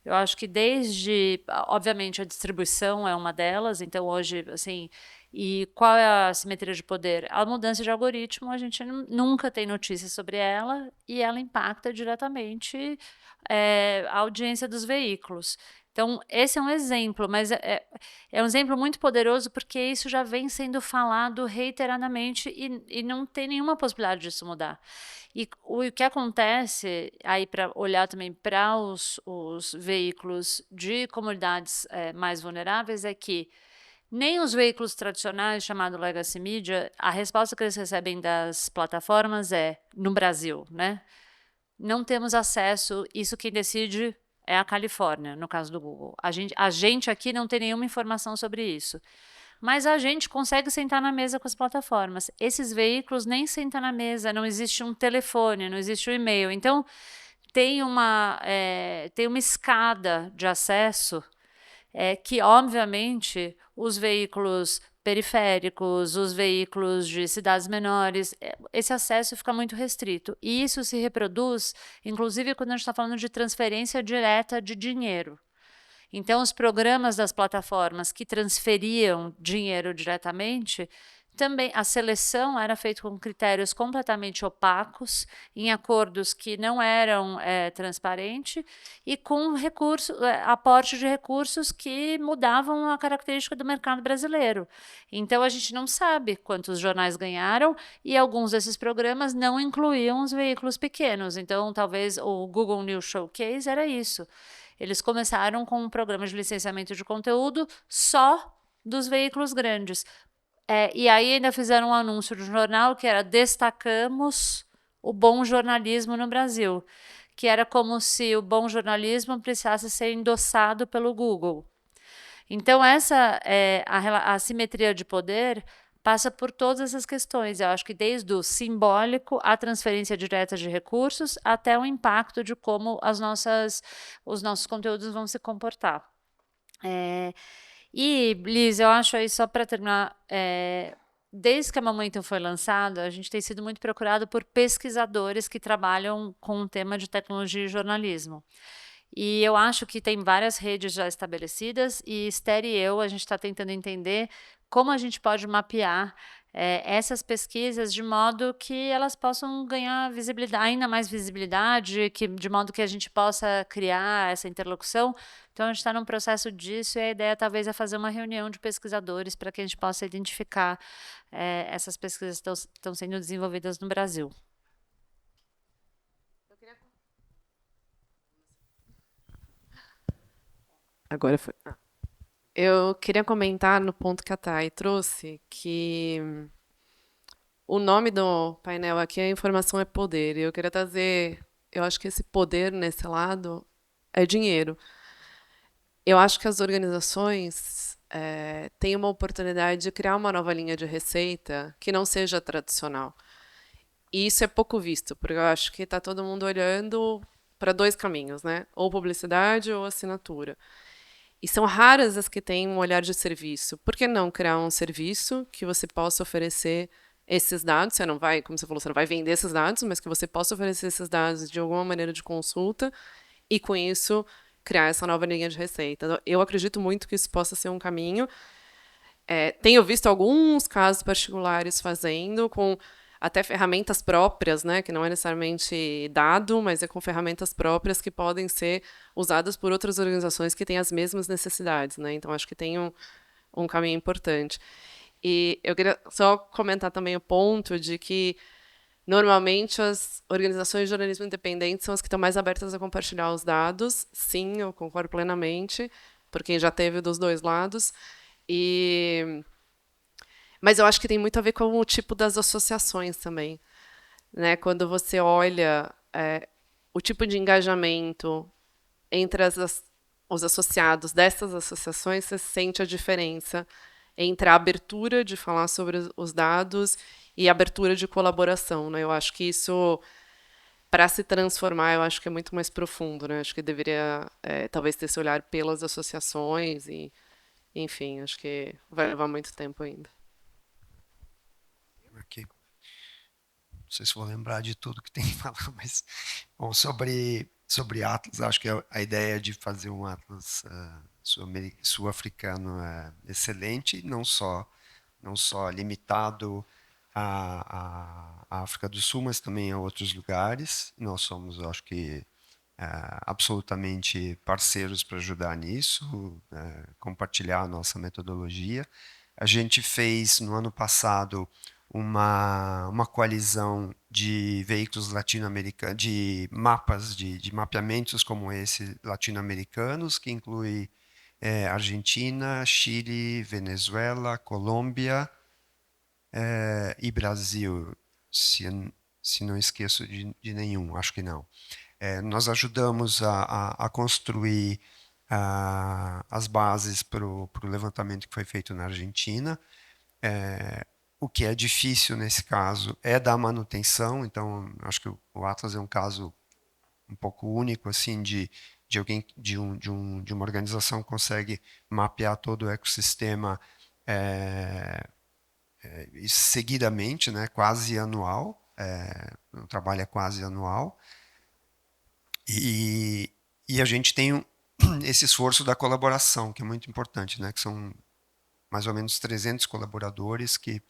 C: Eu acho que desde, obviamente, a distribuição é uma delas, então hoje, assim, e qual é a simetria de poder? A mudança de algoritmo, a gente nunca tem notícias sobre ela e ela impacta diretamente a audiência dos veículos. Então, esse é um exemplo, mas é um exemplo muito poderoso porque isso já vem sendo falado reiteradamente e não tem nenhuma possibilidade disso mudar. E o que acontece, aí para olhar também para os veículos de comunidades mais vulneráveis, é que nem os veículos tradicionais, chamado legacy media, a resposta que eles recebem das plataformas no Brasil, né? Não temos acesso, isso quem decide é a Califórnia, no caso do Google. A gente aqui não tem nenhuma informação sobre isso. Mas a gente consegue sentar na mesa com as plataformas. Esses veículos nem sentam na mesa, não existe um telefone, não existe um e-mail. Então, tem uma escada de acesso que, obviamente, os veículos periféricos, os veículos de cidades menores, esse acesso fica muito restrito. E isso se reproduz, inclusive, quando a gente está falando de transferência direta de dinheiro. Então, os programas das plataformas que transferiam dinheiro diretamente, também a seleção era feita com critérios completamente opacos, em acordos que não eram transparentes e com aporte de recursos que mudavam a característica do mercado brasileiro. Então, a gente não sabe quantos jornais ganharam e alguns desses programas não incluíam os veículos pequenos. Então, talvez o Google News Showcase era isso. Eles começaram com um programa de licenciamento de conteúdo só dos veículos grandes. E aí ainda fizeram um anúncio do jornal que era "Destacamos o bom jornalismo no Brasil", que era como se o bom jornalismo precisasse ser endossado pelo Google. Então, essa a assimetria de poder passa por todas essas questões. Eu acho que desde o simbólico, a transferência direta de recursos, até o impacto de como os nossos conteúdos vão se comportar. E, Liz, eu acho aí, só para terminar, desde que a Momentum foi lançada, a gente tem sido muito procurado por pesquisadores que trabalham com o tema de tecnologia e jornalismo. E eu acho que tem várias redes já estabelecidas e Esther e eu, a gente está tentando entender como a gente pode mapear essas pesquisas de modo que elas possam ganhar visibilidade, ainda mais visibilidade, de modo que a gente possa criar essa interlocução. Então, a gente está num processo disso e a ideia talvez é fazer uma reunião de pesquisadores para que a gente possa identificar essas pesquisas que estão sendo desenvolvidas no Brasil.
F: Agora foi.
L: Eu queria comentar no ponto que a Thay trouxe, que o nome do painel aqui é Informação é Poder. E eu queria trazer, eu acho que esse poder nesse lado é dinheiro. Eu acho que as organizações têm uma oportunidade de criar uma nova linha de receita que não seja tradicional. E isso é pouco visto, porque eu acho que está todo mundo olhando para dois caminhos, né? Ou publicidade ou assinatura. E são raras as que têm um olhar de serviço. Por que não criar um serviço que você possa oferecer esses dados? Você não vai, como você falou, você não vai vender esses dados, mas que você possa oferecer esses dados de alguma maneira de consulta e, com isso, criar essa nova linha de receita. Eu acredito muito que isso possa ser um caminho. Tenho visto alguns casos particulares fazendo com até ferramentas próprias, né, que não é necessariamente dado, mas é com ferramentas próprias que podem ser usadas por outras organizações que têm as mesmas necessidades, né? Então acho que tem um caminho importante. E eu queria só comentar também o ponto de que normalmente as organizações de jornalismo independente são as que estão mais abertas a compartilhar os dados. Sim, eu concordo plenamente, porque já teve dos dois lados. Mas eu acho que tem muito a ver com o tipo das associações também, né? Quando você olha o tipo de engajamento entre os associados dessas associações, você sente a diferença entre a abertura de falar sobre os dados e a abertura de colaboração, né? Eu acho que isso, para se transformar, eu acho que é muito mais profundo, né? Acho que deveria, talvez, ter esse olhar pelas associações e, enfim, acho que vai levar muito tempo ainda.
E: Aqui. Não sei se vou lembrar de tudo que tem que falar, mas bom, sobre Atlas, acho que a ideia de fazer um Atlas sul-africano é excelente, não só limitado à África do Sul, mas também a outros lugares. Nós somos, acho que, absolutamente parceiros para ajudar nisso, compartilhar a nossa metodologia. A gente fez, no ano passado, uma coalizão de veículos latino-americanos, de mapas, de mapeamentos como esse latino-americanos, que inclui Argentina, Chile, Venezuela, Colômbia e Brasil, se não esqueço de nenhum, acho que não. Nós ajudamos a construir as bases para o levantamento que foi feito na Argentina. O que é difícil nesse caso é da manutenção, então acho que o Atlas é um caso um pouco único assim de alguém de uma organização que consegue mapear todo o ecossistema seguidamente, né, quase anual, o trabalho é quase anual, e a gente tem esse esforço da colaboração, que é muito importante, né, que são mais ou menos 300 colaboradores que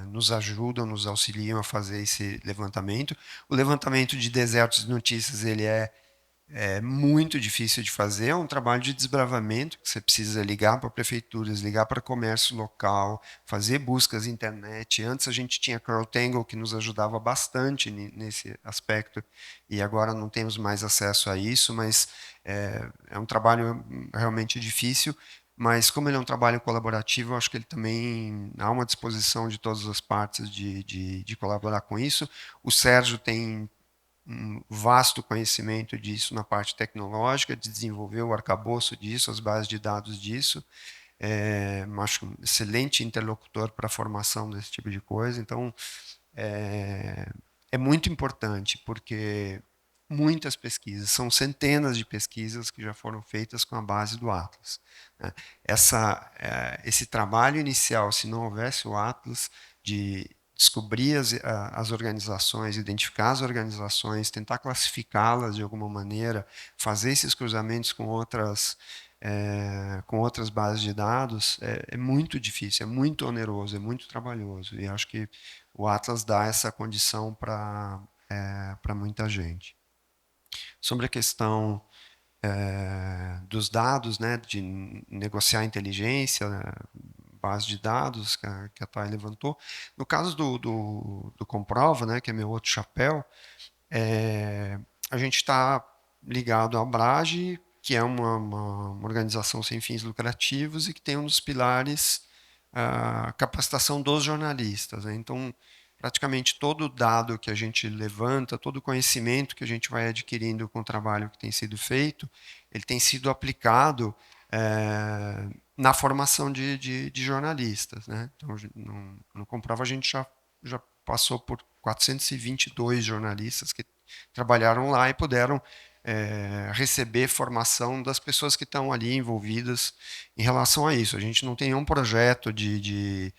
E: nos ajudam, nos auxiliam a fazer esse levantamento. O levantamento de desertos de notícias ele é muito difícil de fazer, é um trabalho de desbravamento, que você precisa ligar para prefeituras, ligar para comércio local, fazer buscas na internet. Antes a gente tinha CrowdTangle, que nos ajudava bastante nesse aspecto, e agora não temos mais acesso a isso, mas é um trabalho realmente difícil. Mas como ele é um trabalho colaborativo, eu acho que ele também há uma disposição de todas as partes de colaborar com isso. O Sérgio tem um vasto conhecimento disso na parte tecnológica, de desenvolver o arcabouço disso, as bases de dados disso. Acho um excelente interlocutor para a formação desse tipo de coisa. Então, é muito importante, porque muitas pesquisas, são centenas de pesquisas que já foram feitas com a base do Atlas, né? Esse trabalho inicial, se não houvesse o Atlas, de descobrir as organizações, identificar as organizações, tentar classificá-las de alguma maneira, fazer esses cruzamentos com outras bases de dados, é muito difícil, é muito oneroso, é muito trabalhoso. E acho que o Atlas dá essa condição para muita gente. Sobre a questão dos dados, né, de negociar inteligência, base de dados que a Thay levantou. No caso do Comprova, né, que é meu outro chapéu, a gente está ligado à Abrage, que é uma organização sem fins lucrativos e que tem um dos pilares a capacitação dos jornalistas, né? Então, praticamente todo dado que a gente levanta, todo o conhecimento que a gente vai adquirindo com o trabalho que tem sido feito, ele tem sido aplicado na formação de jornalistas, né? Então, no Comprova a gente já passou por 422 jornalistas que trabalharam lá e puderam receber formação das pessoas que estão ali envolvidas em relação a isso. A gente não tem nenhum projeto de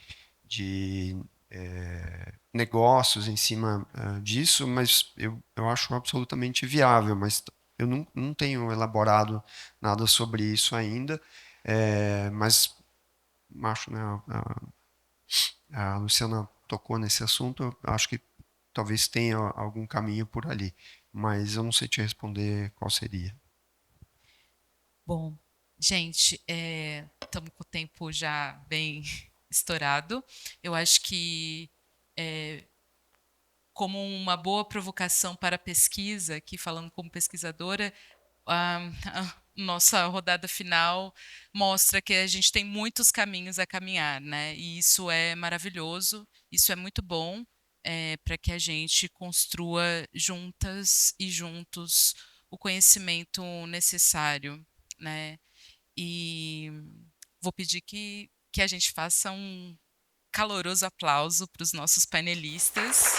E: negócios em cima disso, mas eu acho absolutamente viável, mas eu não tenho elaborado nada sobre isso ainda, mas acho, né, a Luciana tocou nesse assunto, eu acho que talvez tenha algum caminho por ali, mas eu não sei te responder qual seria.
A: Bom, gente, estamos com o tempo já bem estourado. Eu acho que, como uma boa provocação para a pesquisa, aqui falando como pesquisadora, a nossa rodada final mostra que a gente tem muitos caminhos a caminhar, né? E isso é maravilhoso, isso é muito bom para que a gente construa juntas e juntos o conhecimento necessário, né? E vou pedir que a gente faça um caloroso aplauso para os nossos painelistas.